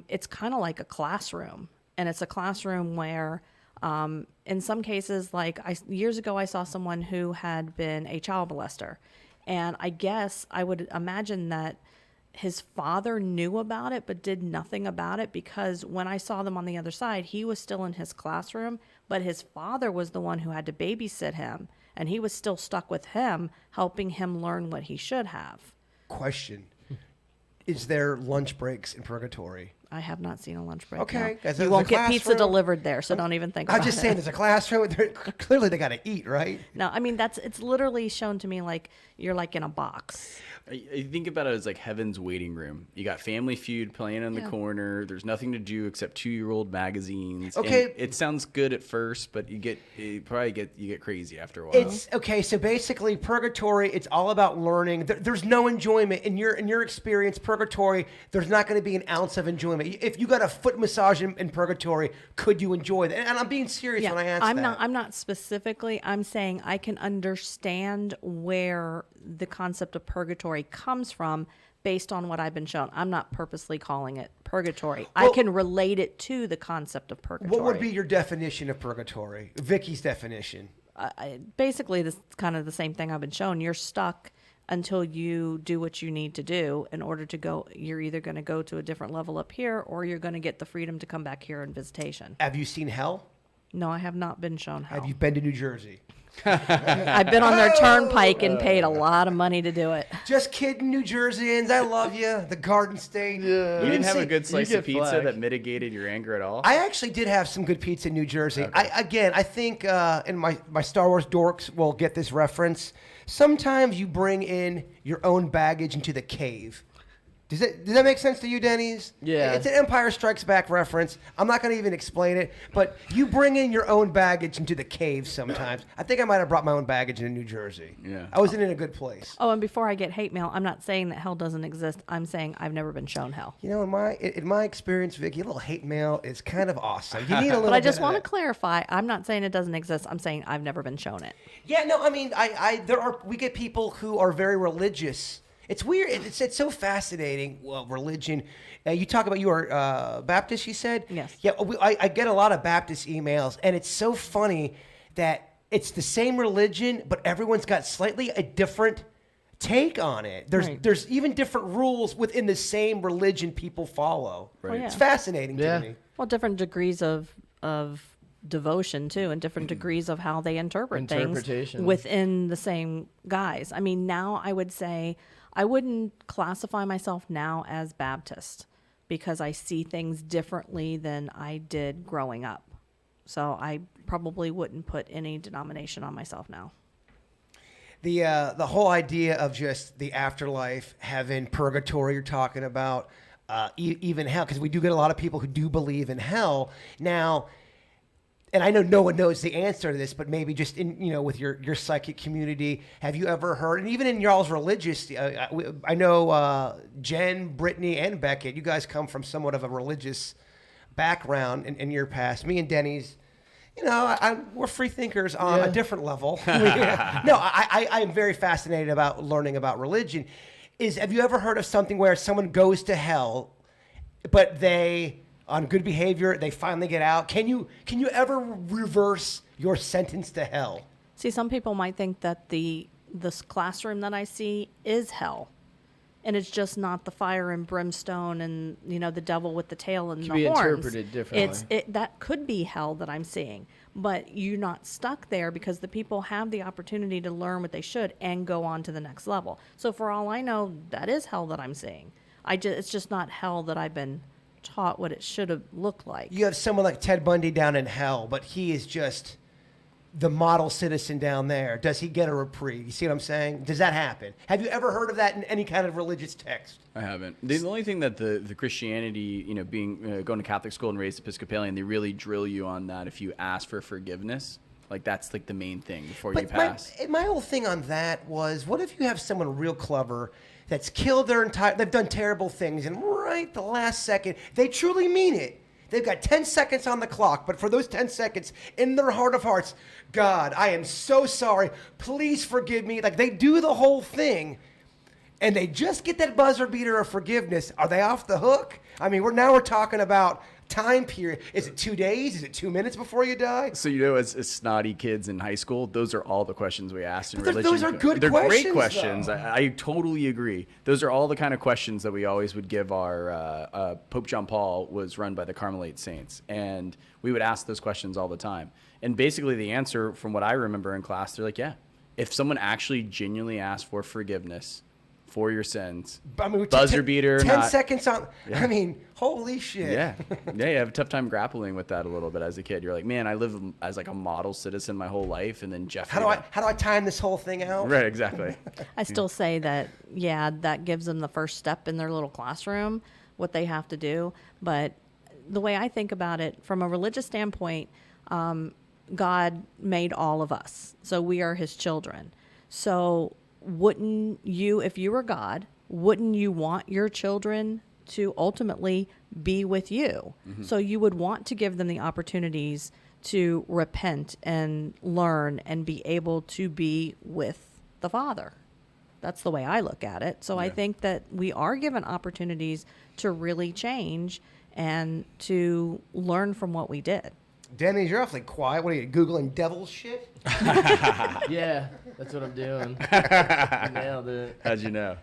it's kind of like a classroom. And it's a classroom where, in some cases, like years ago, I saw someone who had been a child molester. And I guess I would imagine that his father knew about it but did nothing about it, because when I saw them on the other side, he was still in his classroom, but his father was the one who had to babysit him. And he was still stuck with him, helping him learn what he should have. Question: is there lunch breaks in purgatory? I have not seen a lunch break. Okay. No. You won't get pizza delivered there, so don't even think about it. I'm just saying there's a classroom. Clearly they got to eat, right? No, I mean, it's literally shown to me like you're like in a box. I think about it as like heaven's waiting room. You got Family Feud playing in the corner. There's nothing to do except 2-year-old magazines. Okay. And it sounds good at first, but you get crazy after a while. It's okay. So basically, purgatory, it's all about learning. There's no enjoyment in your experience. Purgatory, there's not going to be an ounce of enjoyment. me. If you got a foot massage in purgatory, could you enjoy that? And I'm being serious when I ask that. I'm not specifically. I'm saying I can understand where the concept of purgatory comes from based on what I've been shown. I'm not purposely calling it purgatory. I can relate it to the concept of purgatory. What would be your definition of purgatory? Vicky's definition. Basically, this is kind of the same thing I've been shown. You're stuck until you do what you need to do in order to go. You're either going to go to a different level up here, or you're going to get the freedom to come back here in visitation. Have you seen hell? No, I have not been shown hell. Have you been to New Jersey? I've been on their turnpike and paid a lot of money to do it. Just kidding, New Jerseyans. I love you. The Garden State. You didn't have see- a good slice get of pizza flagged. that mitigated your anger at all? I actually did have some good pizza in New Jersey. I think, and my Star Wars dorks will get this reference. Sometimes you bring in your own baggage into the cave. Does that make sense to you, Denny's? Yeah. It's an Empire Strikes Back reference. I'm not going to even explain it, but you bring in your own baggage into the cave sometimes. I think I might have brought my own baggage into New Jersey. Yeah. I wasn't in a good place. Oh, and before I get hate mail, I'm not saying that hell doesn't exist. I'm saying I've never been shown hell. You know, in my experience, Vicky, a little hate mail is kind of awesome. You need a little. But I just bit of want to it. clarify. I'm not saying it doesn't exist. I'm saying I've never been shown it. Yeah, no, I mean, we get people who are very religious. It's weird. It's so fascinating. Well, religion. You talk about you are Baptist, you said? Yes. Yeah, I get a lot of Baptist emails, and it's so funny that it's the same religion, but everyone's got slightly a different take on it. There's even different rules within the same religion people follow. Right. Oh, yeah. It's fascinating Yeah. to me. Well, different degrees of devotion too, and different degrees of how they interpret things Interpretation. within the same guys. I mean, now I would say I wouldn't classify myself now as Baptist because I see things differently than I did growing up. So I probably wouldn't put any denomination on myself now. The whole idea of just the afterlife, heaven, purgatory you're talking about, even hell, because we do get a lot of people who do believe in hell. Now, and I know no one knows the answer to this, but maybe just in, with your psychic community, have you ever heard, and even in y'all's religious, I know Jen, Brittany, and Beckett, you guys come from somewhat of a religious background in your past. Me and Denny's, we're free thinkers on a different level. I am very fascinated about learning about religion. Have you ever heard of something where someone goes to hell, but they, on good behavior, they finally get out? Can you ever reverse your sentence to hell? See, some people might think that this classroom that I see is hell. And it's just not the fire and brimstone and, the devil with the tail and Could the be horns. interpreted differently. That could be hell that I'm seeing. But you're not stuck there because the people have the opportunity to learn what they should and go on to the next level. So for all I know, that is hell that I'm seeing. It's just not hell that I've been taught what it should have looked like. You have someone like Ted Bundy down in hell, but he is just the model citizen down there. Does he get a reprieve? You see what I'm saying? Does that happen? Have you ever heard of that in any kind of religious text? I haven't. The only thing that the Christianity, being going to Catholic school and raised Episcopalian, they really drill you on that if you ask for forgiveness. Like that's like the main thing before you pass. My whole thing on that was, what if you have someone real clever that's killed they've done terrible things, and right the last second, they truly mean it. They've got 10 seconds on the clock, but for those 10 seconds, in their heart of hearts, God, I am so sorry. Please forgive me. Like, they do the whole thing, and they just get that buzzer beater of forgiveness. Are they off the hook? I mean, we're talking about time period. Is it 2 days? Is it 2 minutes before you die? So, as snotty kids in high school, those are all the questions we asked in But religion. those are good They're questions, great questions. though. I totally agree. Those are all the kind of questions that we always would give our Pope John Paul was run by the Carmelite Saints. And we would ask those questions all the time. And basically the answer, from what I remember in class, they're like, yeah, if someone actually genuinely asked for forgiveness for your sins, I mean, buzzer beater or 10 not. seconds on. Yeah. I mean, holy shit. Yeah. You have a tough time grappling with that a little bit as a kid. You're like, man, I live as like a model citizen my whole life, and then Jeff. How do I time this whole thing out? Right, exactly. I still say that, that gives them the first step in their little classroom, what they have to do. But the way I think about it, from a religious standpoint, God made all of us. So we are his children. So wouldn't you, if you were God, wouldn't you want your children to ultimately be with you. So you would want to give them the opportunities to repent and learn and be able to be with the Father. That's the way I look at it. So I think that we are given opportunities to really change and to learn from what we did. Denny's, you're awfully quiet. What are you, Googling devil shit? Yeah, that's what I'm doing. I nailed it. How'd you know?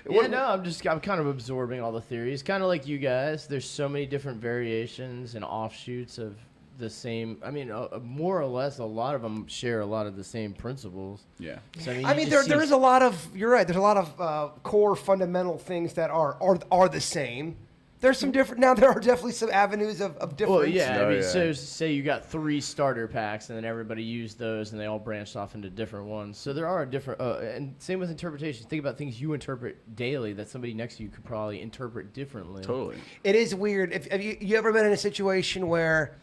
Yeah, no, I'm kind of absorbing all the theories. Kind of like you guys. There's so many different variations and offshoots of the same. I mean, more or less, a lot of them share a lot of the same principles. Yeah. So, I mean, there is a lot of, you're right, there's a lot of core fundamental things that are the same. There's some different, now there are definitely some avenues of difference. Well, yeah, I mean, yeah. so say you got 3 starter packs, and then everybody used those, and they all branched off into different ones. So there are different, and same with interpretation. Think about things you interpret daily that somebody next to you could probably interpret differently. Totally. It is weird. Have you ever been in a situation where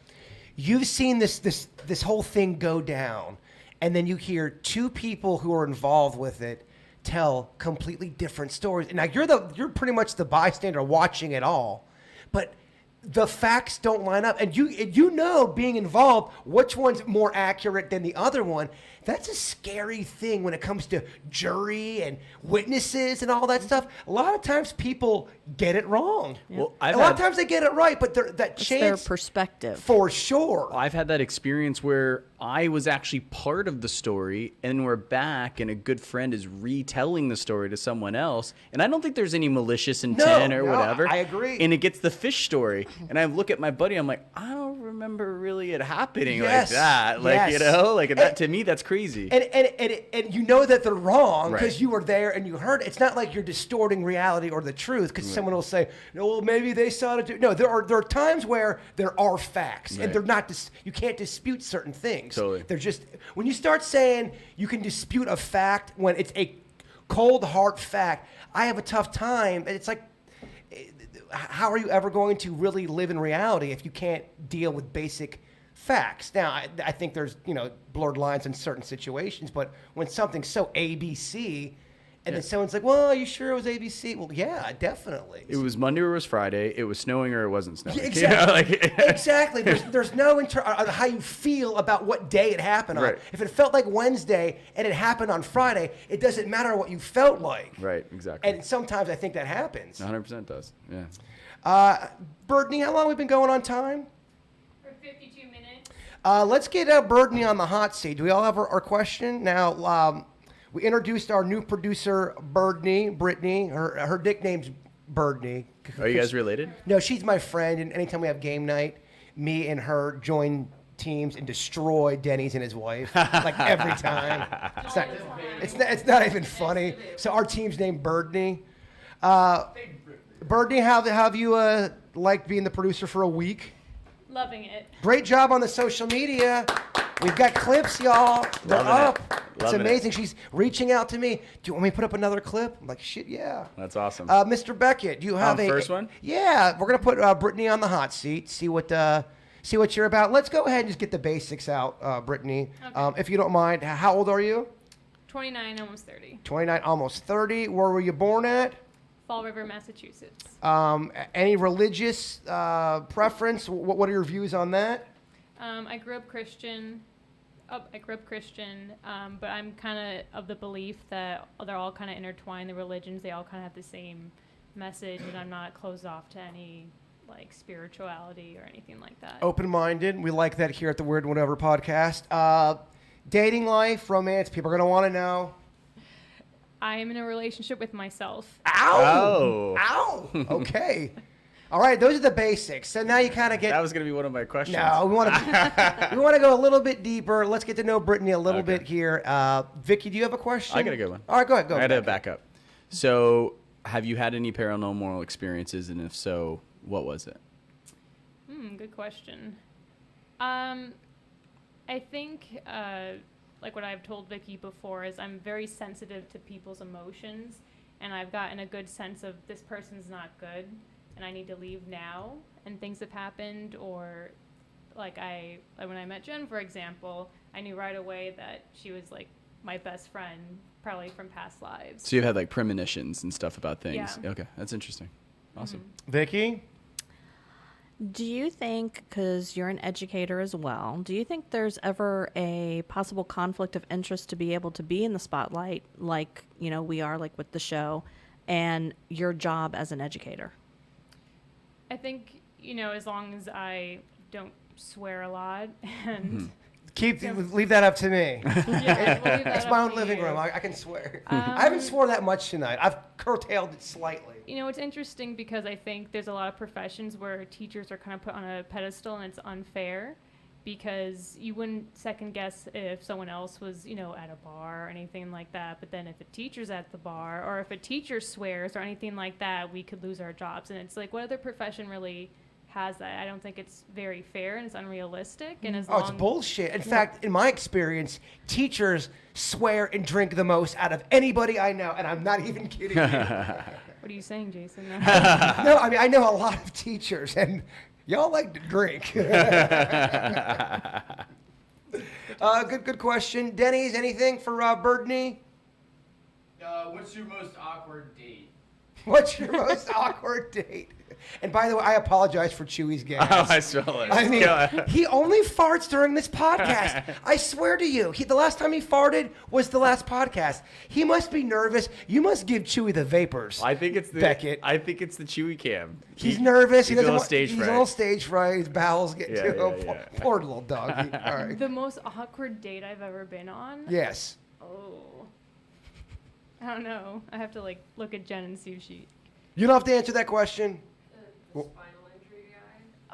you've seen this whole thing go down, and then you hear 2 people who are involved with it tell completely different stories? Now you're pretty much the bystander watching it all, but the facts don't line up, and you know, being involved, which one's more accurate than the other one. That's a scary thing when it comes to jury and witnesses and all that stuff. A lot of times people get it wrong. Well, a lot of times they get it right, but that It's chance their perspective. for sure. I've had that experience where I was actually part of the story, and we're back, and a good friend is retelling the story to someone else, and I don't think there's any malicious intent or whatever. I agree. And it gets the fish story, and I look at my buddy, I'm like, I don't remember really it happening Yes, like that. Like, yes. you know, like that to me, that's crazy. And you know that they're wrong because Right. you were there and you heard it. It's not like you're distorting reality or the truth because someone will say, no, well, maybe they saw it. No, there are times where there are facts and Right. they're not, you can't dispute certain things. Totally. They're just, when you start saying you can dispute a fact when it's a cold, hard fact, I have a tough time. And it's like, how are you ever going to really live in reality if you can't deal with basic facts? Now, I think there's, blurred lines in certain situations, but when something's so ABC, and then someone's like, well, are you sure it was ABC? Well, yeah, definitely. It was Monday or it was Friday. It was snowing or it wasn't snowing. Yeah, You know, exactly. Exactly. There's no on how you feel about what day it happened on. Right. If it felt like Wednesday and it happened on Friday, it doesn't matter what you felt like. Right, exactly. And sometimes I think that happens. 100% does, yeah. Brittany, how long have we been going on time? For 52 minutes. Let's get Brittany on the hot seat. Do we all have our question? Now, we introduced our new producer, Brittany. Her nickname's Birdney. Are you guys related? No, she's my friend, and anytime we have game night, me and her join teams and destroy Denny's and his wife, like every time. It's not even funny. So our team's named Birdney. Birdney, how have you liked being the producer for a week? Loving it. Great job on the social media. We've got clips, y'all. They're Loving up. it. It's Loving it. amazing. She's reaching out to me. Do you want me to put up another clip? I'm like, shit, yeah. That's awesome. Mr. Beckett, do you have First one? Yeah, we're gonna put Brittany on the hot seat. See what you're about. Let's go ahead and just get the basics out, Brittany. Okay. If you don't mind. How old are you? 29, almost 30. 29, almost 30. Where were you born at? Fall River, Massachusetts. Any religious preference? What are your views on that? I grew up Christian. But I'm kind of the belief that they're all kind of intertwined. The religions, they all kind of have the same message, and I'm not closed off to any like spirituality or anything like that. Open-minded. We like that here at the Weird Whatever podcast. Dating life, romance. People are gonna want to know. I am in a relationship with myself. Ow! Ow! Okay. All right, those are the basics. So now you kind of get. That was going to be one of my questions. No, we want to go a little bit deeper. Let's get to know Brittany a little bit here. Vicky, do you have a question? I got a good one. All right, go ahead. I had to back up. So, have you had any paranormal experiences, and if so, what was it? Good question. I think, like what I've told Vicky before, is I'm very sensitive to people's emotions, and I've gotten a good sense of this person's not good, and I need to leave now, and things have happened, or like when I met Jen, for example, I knew right away that she was like my best friend, probably from past lives. So you've had like premonitions and stuff about things. Yeah. Okay, that's interesting. Awesome. Vicky? Do you think, because you're an educator as well, do you think there's ever a possible conflict of interest to be able to be in the spotlight like, we are like with the show and your job as an educator? I think, as long as I don't swear a lot and Leave that up to me. yeah, we'll leave that It's up my own to living you. room. I can swear. I haven't swore that much tonight. I've curtailed it slightly. It's interesting because I think there's a lot of professions where teachers are kind of put on a pedestal and it's unfair because you wouldn't second guess if someone else was, at a bar or anything like that. But then if a teacher's at the bar or if a teacher swears or anything like that, we could lose our jobs. And it's like, what other profession really has that? I don't think it's very fair and it's unrealistic. And as It's bullshit. In fact, in my experience, teachers swear and drink the most out of anybody I know, and I'm not even kidding you. What are you saying, Jason? No, I mean, I know a lot of teachers, and y'all like to drink. Good question. Denny's, anything for Birdney? What's your most awkward date? What's your most awkward date? And by the way, I apologize for Chewy's gas. Oh, I smell it. I mean, he only farts during this podcast. I swear to you. The last time he farted was the last podcast. He must be nervous. You must give Chewy the vapors. I think it's the Beckett. I think it's the Chewy cam. He's nervous. He's a little stage He's fright. a little stage fright. His bowels get Yeah, too. yeah, yeah. Poor little dog. All right. The most awkward date I've ever been on? Yes. Oh. I don't know. I have to look at Jen and see if she... You don't have to answer that question.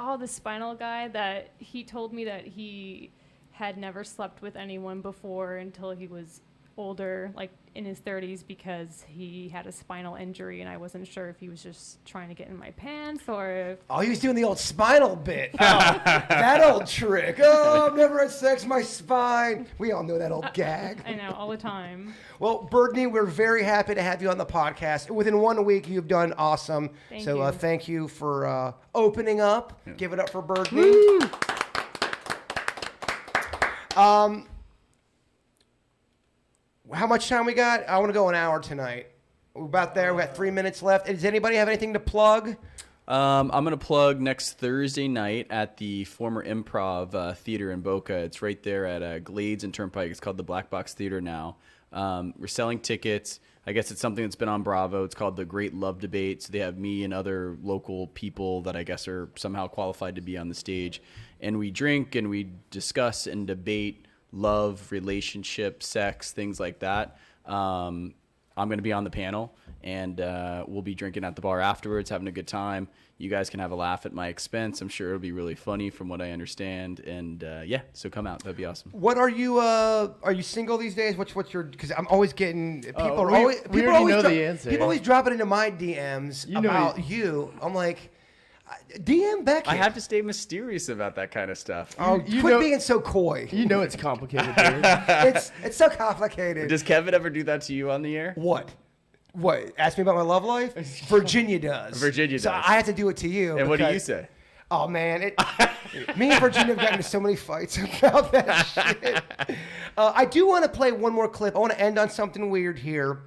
Oh, the spinal guy that he told me that he had never slept with anyone before until he was older, like in his 30s, because he had a spinal injury, and I wasn't sure if he was just trying to get in my pants or if... Oh, he was doing the old spinal bit. Oh, that old trick. Oh, I've never had sex, my spine. We all know that old gag. I know, all the time. Well, Birdney, we're very happy to have you on the podcast. Within 1 week, you've done awesome. Thank so you. Thank you for opening up. Yeah. Give it up for Birdney. How much time we got? I want to go an hour tonight. We're about there. We got 3 minutes left. Does anybody have anything to plug? I'm going to plug next Thursday night at the former Improv Theater in Boca. It's right there at Glades and Turnpike. It's called the Black Box Theater now. We're selling tickets. I guess it's something that's been on Bravo. It's called the Great Love Debate. So they have me and other local people that I guess are somehow qualified to be on the stage. And we drink and we discuss and debate love, relationship, sex, things like that. I'm going to be on the panel, and we'll be drinking at the bar afterwards, having a good time. You guys can have a laugh at my expense. I'm sure it'll be really funny from what I understand. And yeah, so come out. That'd be awesome. What are you single these days? What's your, because I'm always getting, people are we always, already know the answer. People always drop it into my DMs about you. I'm like, DM Beckett. I have to stay mysterious about that kind of stuff. Oh, quit being so coy. You know it's complicated, dude. It's so complicated. Does Kevin ever do that to you on the air? What? Ask me about my love life? Virginia does. Virginia So does. I have to do it to you. And what do you because- say? Oh, man. Me and Virginia have gotten into so many fights about that shit. I do want to play one more clip. I want to end on something weird here.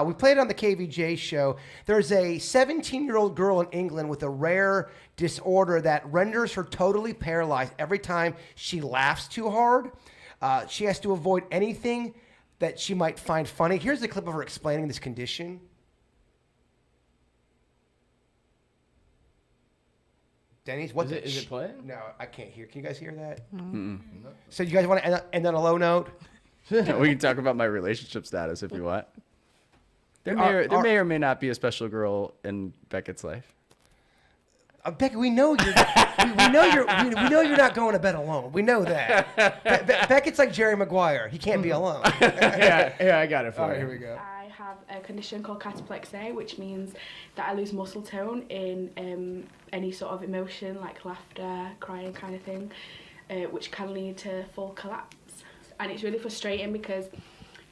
We played it on the KVJ show. There's a 17-year-old girl in England with a rare disorder that renders her totally paralyzed every time she laughs too hard. She has to avoid anything that she might find funny. Here's a clip of her explaining this condition. Denny's, what Is it playing? No, I can't hear. Can you guys hear that? So you guys want to end on a low note? We can talk about my relationship status if you want. There may or may not be a special girl in Beckett's life. Becky, we know you're. we know you're not going to bed alone. We know that. Beckett's like Jerry Maguire. He can't be alone. Yeah, I got it for All you. right, here we go. I have a condition called cataplexy, which means that I lose muscle tone in any sort of emotion, like laughter, crying kind of thing, which can lead to full collapse. And it's really frustrating because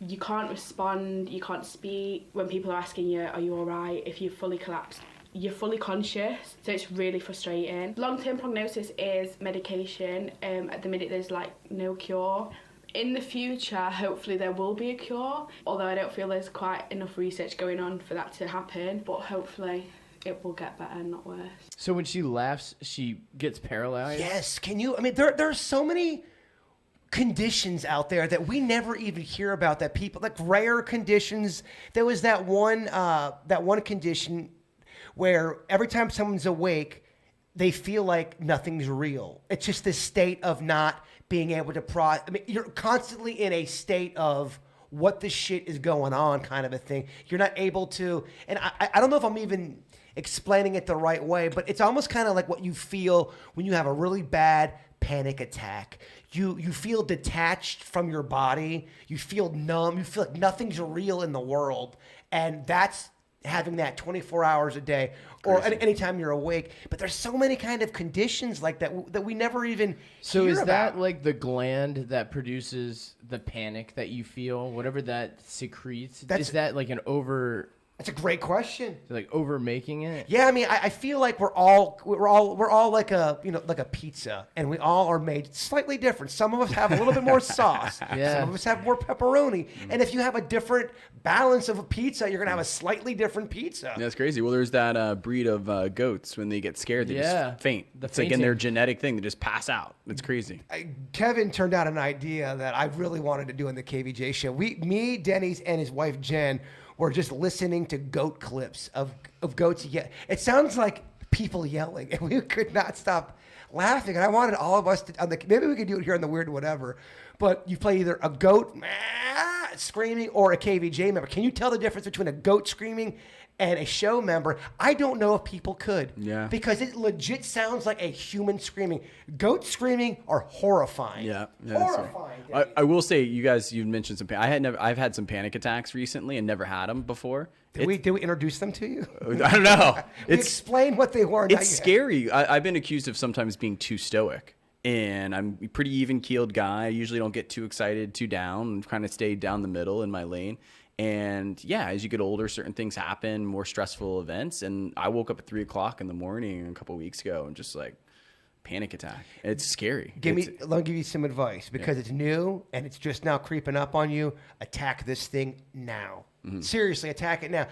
you can't respond, you can't speak. When people are asking you, are you all right? If you fully collapse, you're fully conscious, so it's really frustrating. Long-term prognosis is medication. At the minute, there's like no cure. In the future, hopefully there will be a cure, although I don't feel there's quite enough research going on for that to happen, but hopefully it will get better, not worse. So when she laughs, she gets paralyzed? Yes. Can you? I mean, there are so many conditions out there that we never even hear about, that people, like rare conditions. There was that one condition where every time someone's awake, they feel like nothing's real. It's just this state of not being able to I mean, you're constantly in a state of what the shit is going on kind of a thing. You're not able to, and I don't know if I'm even explaining it the right way, but it's almost kind of like what you feel when you have a really bad panic attack. You feel detached from your body. You feel numb. You feel like nothing's real in the world. And that's having that 24 hours a day or anytime you're awake. But there's so many kind of conditions like that we never even So hear is about. that like the gland that produces the panic that you feel, whatever that secretes? Is that like That's a great question. Like over making it? Yeah, I mean, I feel like we're all like a pizza, and we all are made slightly different. Some of us have a little bit more sauce. Yeah. Some of us have more pepperoni. And if you have a different balance of a pizza, you're gonna have a slightly different pizza. That's crazy. Well, there's that breed of goats, when they get scared, they just faint. It's like in their genetic thing, they just pass out. It's crazy. Kevin turned out an idea that I really wanted to do in the KVJ show. Me, Denny's, and his wife Jen were just listening to goat clips of goats. It sounds like people yelling, and we could not stop laughing. And I wanted all of us to, maybe we could do it here on the Weird Whatever, but you play either a goat screaming or a KVJ member. Can you tell the difference between a goat screaming and a show member? I don't know if people could. Yeah. Because it legit sounds like a human screaming. Goats screaming are horrifying. Yeah. Horrifying. I will say, you mentioned some. I've had some panic attacks recently and never had them before. Did we introduce them to you? I don't know. Explain what they were. It's scary. I've been accused of sometimes being too stoic. And I'm a pretty even-keeled guy. I usually don't get too excited, too down, and kind of stay down the middle in my lane. And yeah, as you get older, certain things happen, more stressful events. And I woke up at 3 o'clock in the morning a couple of weeks ago and just like panic attack. It's scary. Let me give you some advice, because it's new and it's just now creeping up on you. Attack this thing now. Mm-hmm. Seriously, attack it now.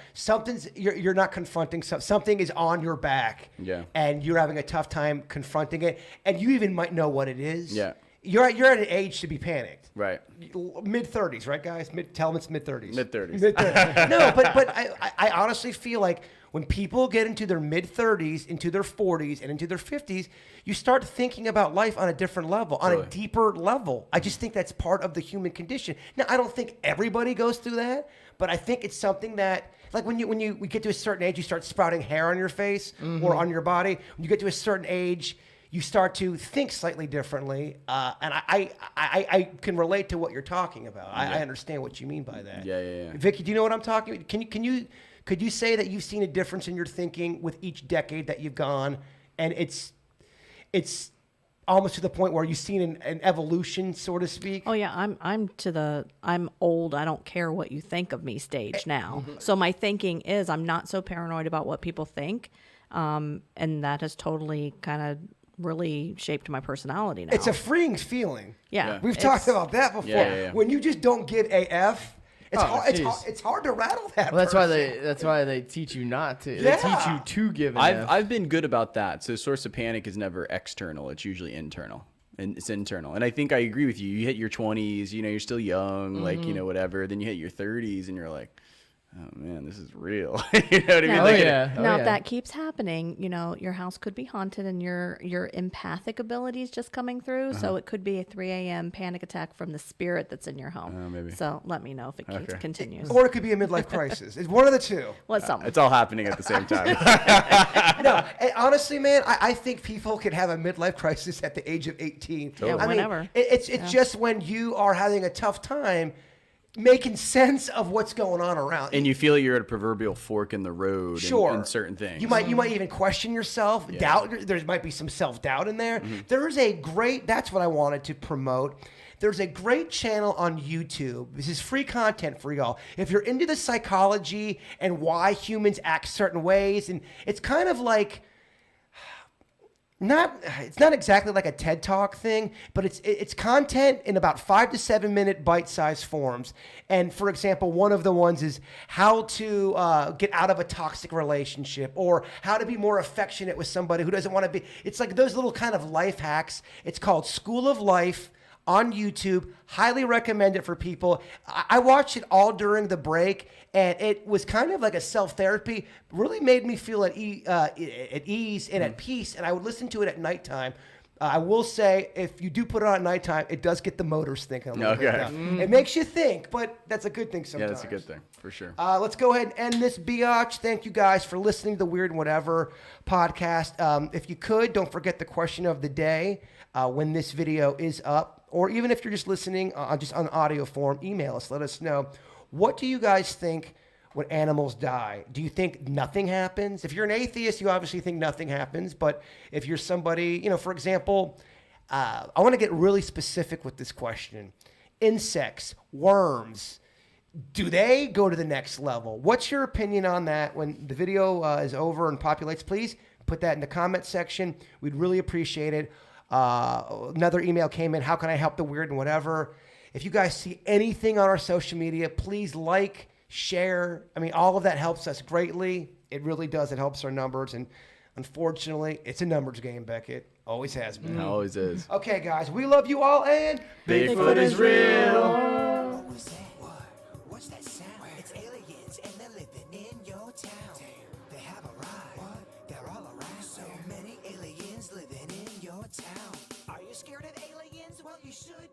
You're not confronting something is on your back. Yeah. And you're having a tough time confronting it, and you even might know what it is. Yeah. You're at an age to be panicked. Right. Mid-30s, right, guys? Tell them it's mid-30s. Mid-30s. No, but I honestly feel like when people get into their mid-30s, into their 40s, and into their 50s, you start thinking about life on a different level, on a deeper level. I just think that's part of the human condition. Now, I don't think everybody goes through that, but I think it's something that, like when you get to a certain age, you start sprouting hair on your face or on your body. When you get to a certain age, you start to think slightly differently, and I can relate to what you're talking about. I understand what you mean by that. Yeah. Vicky, do you know what I'm talking about? Could you say that you've seen a difference in your thinking with each decade that you've gone, and it's almost to the point where you've seen an evolution, so to speak? Oh yeah, I'm old. I don't care what you think of me stage now. So my thinking is I'm not so paranoid about what people think, and that has totally kind of really shaped my personality now. It's a freeing feeling. Yeah. We've talked about that before. Yeah. When you just don't give a F, it's hard to rattle that. Well, person. that's why they teach you not to. Yeah. They teach you to give an F. I've been good about that. So source of panic is never external. It's usually internal. And it's internal. And I think I agree with you. You hit your 20s, you're still young, whatever. Then you hit your 30s and you're like, oh man, this is real. You know what I mean? Now, Like, if that keeps happening, your house could be haunted and your empathic abilities just coming through. So it could be a 3 a.m. panic attack from the spirit that's in your home. Maybe. So let me know if it continues. Or it could be a midlife crisis. It's one of the two. Well, it's something. It's all happening at the same time. No, honestly, man, I think people can have a midlife crisis at the age of 18. Yeah, whenever. It's just when you are having a tough time making sense of what's going on around. And you feel like you're at a proverbial fork in the road in certain things. You might even question yourself, doubt. There might be some self-doubt in there. There's a great, that's what I wanted to promote. There's a great channel on YouTube. This is free content for y'all. If you're into the psychology and why humans act certain ways, and it's kind of like, it's not exactly like a TED Talk thing, but it's content in about 5 to 7 minute bite-sized forms. And for example, one of the ones is how to get out of a toxic relationship, or how to be more affectionate with somebody who doesn't want to be. It's like those little kind of life hacks. It's called School of Life on YouTube. Highly recommend it for people. I watched it all during the break, and it was kind of like a self-therapy. Really made me feel at ease and at peace, and I would listen to it at nighttime. I will say, if you do put it on at nighttime, it does get the motors thinking a little bit. It makes you think, but that's a good thing sometimes. Yeah, that's a good thing, for sure. Let's go ahead and end this biatch. Thank you guys for listening to the Weird and Whatever podcast. If you could, don't forget the question of the day when this video is up. Or even if you're just listening just on audio form, email us. Let us know. What do you guys think when animals die? Do you think nothing happens? If you're an atheist, you obviously think nothing happens. But if you're somebody, for example, I want to get really specific with this question. Insects, worms, do they go to the next level? What's your opinion on that? When the video is over and populates, please put that in the comment section. We'd really appreciate it. Another email came in. How can I help the Weird and Whatever? If you guys see anything on our social media, please like, share. I mean, all of that helps us greatly. It really does. It helps our numbers. And unfortunately, it's a numbers game, Beckett. Always has been. It always is. Okay, guys, we love you all, and Bigfoot is real. What was that? What? What's that sound? It's aliens, and they're living in your town. They have arrived. What? They're all around. So many aliens living in your town. Are you scared of aliens? Well, you should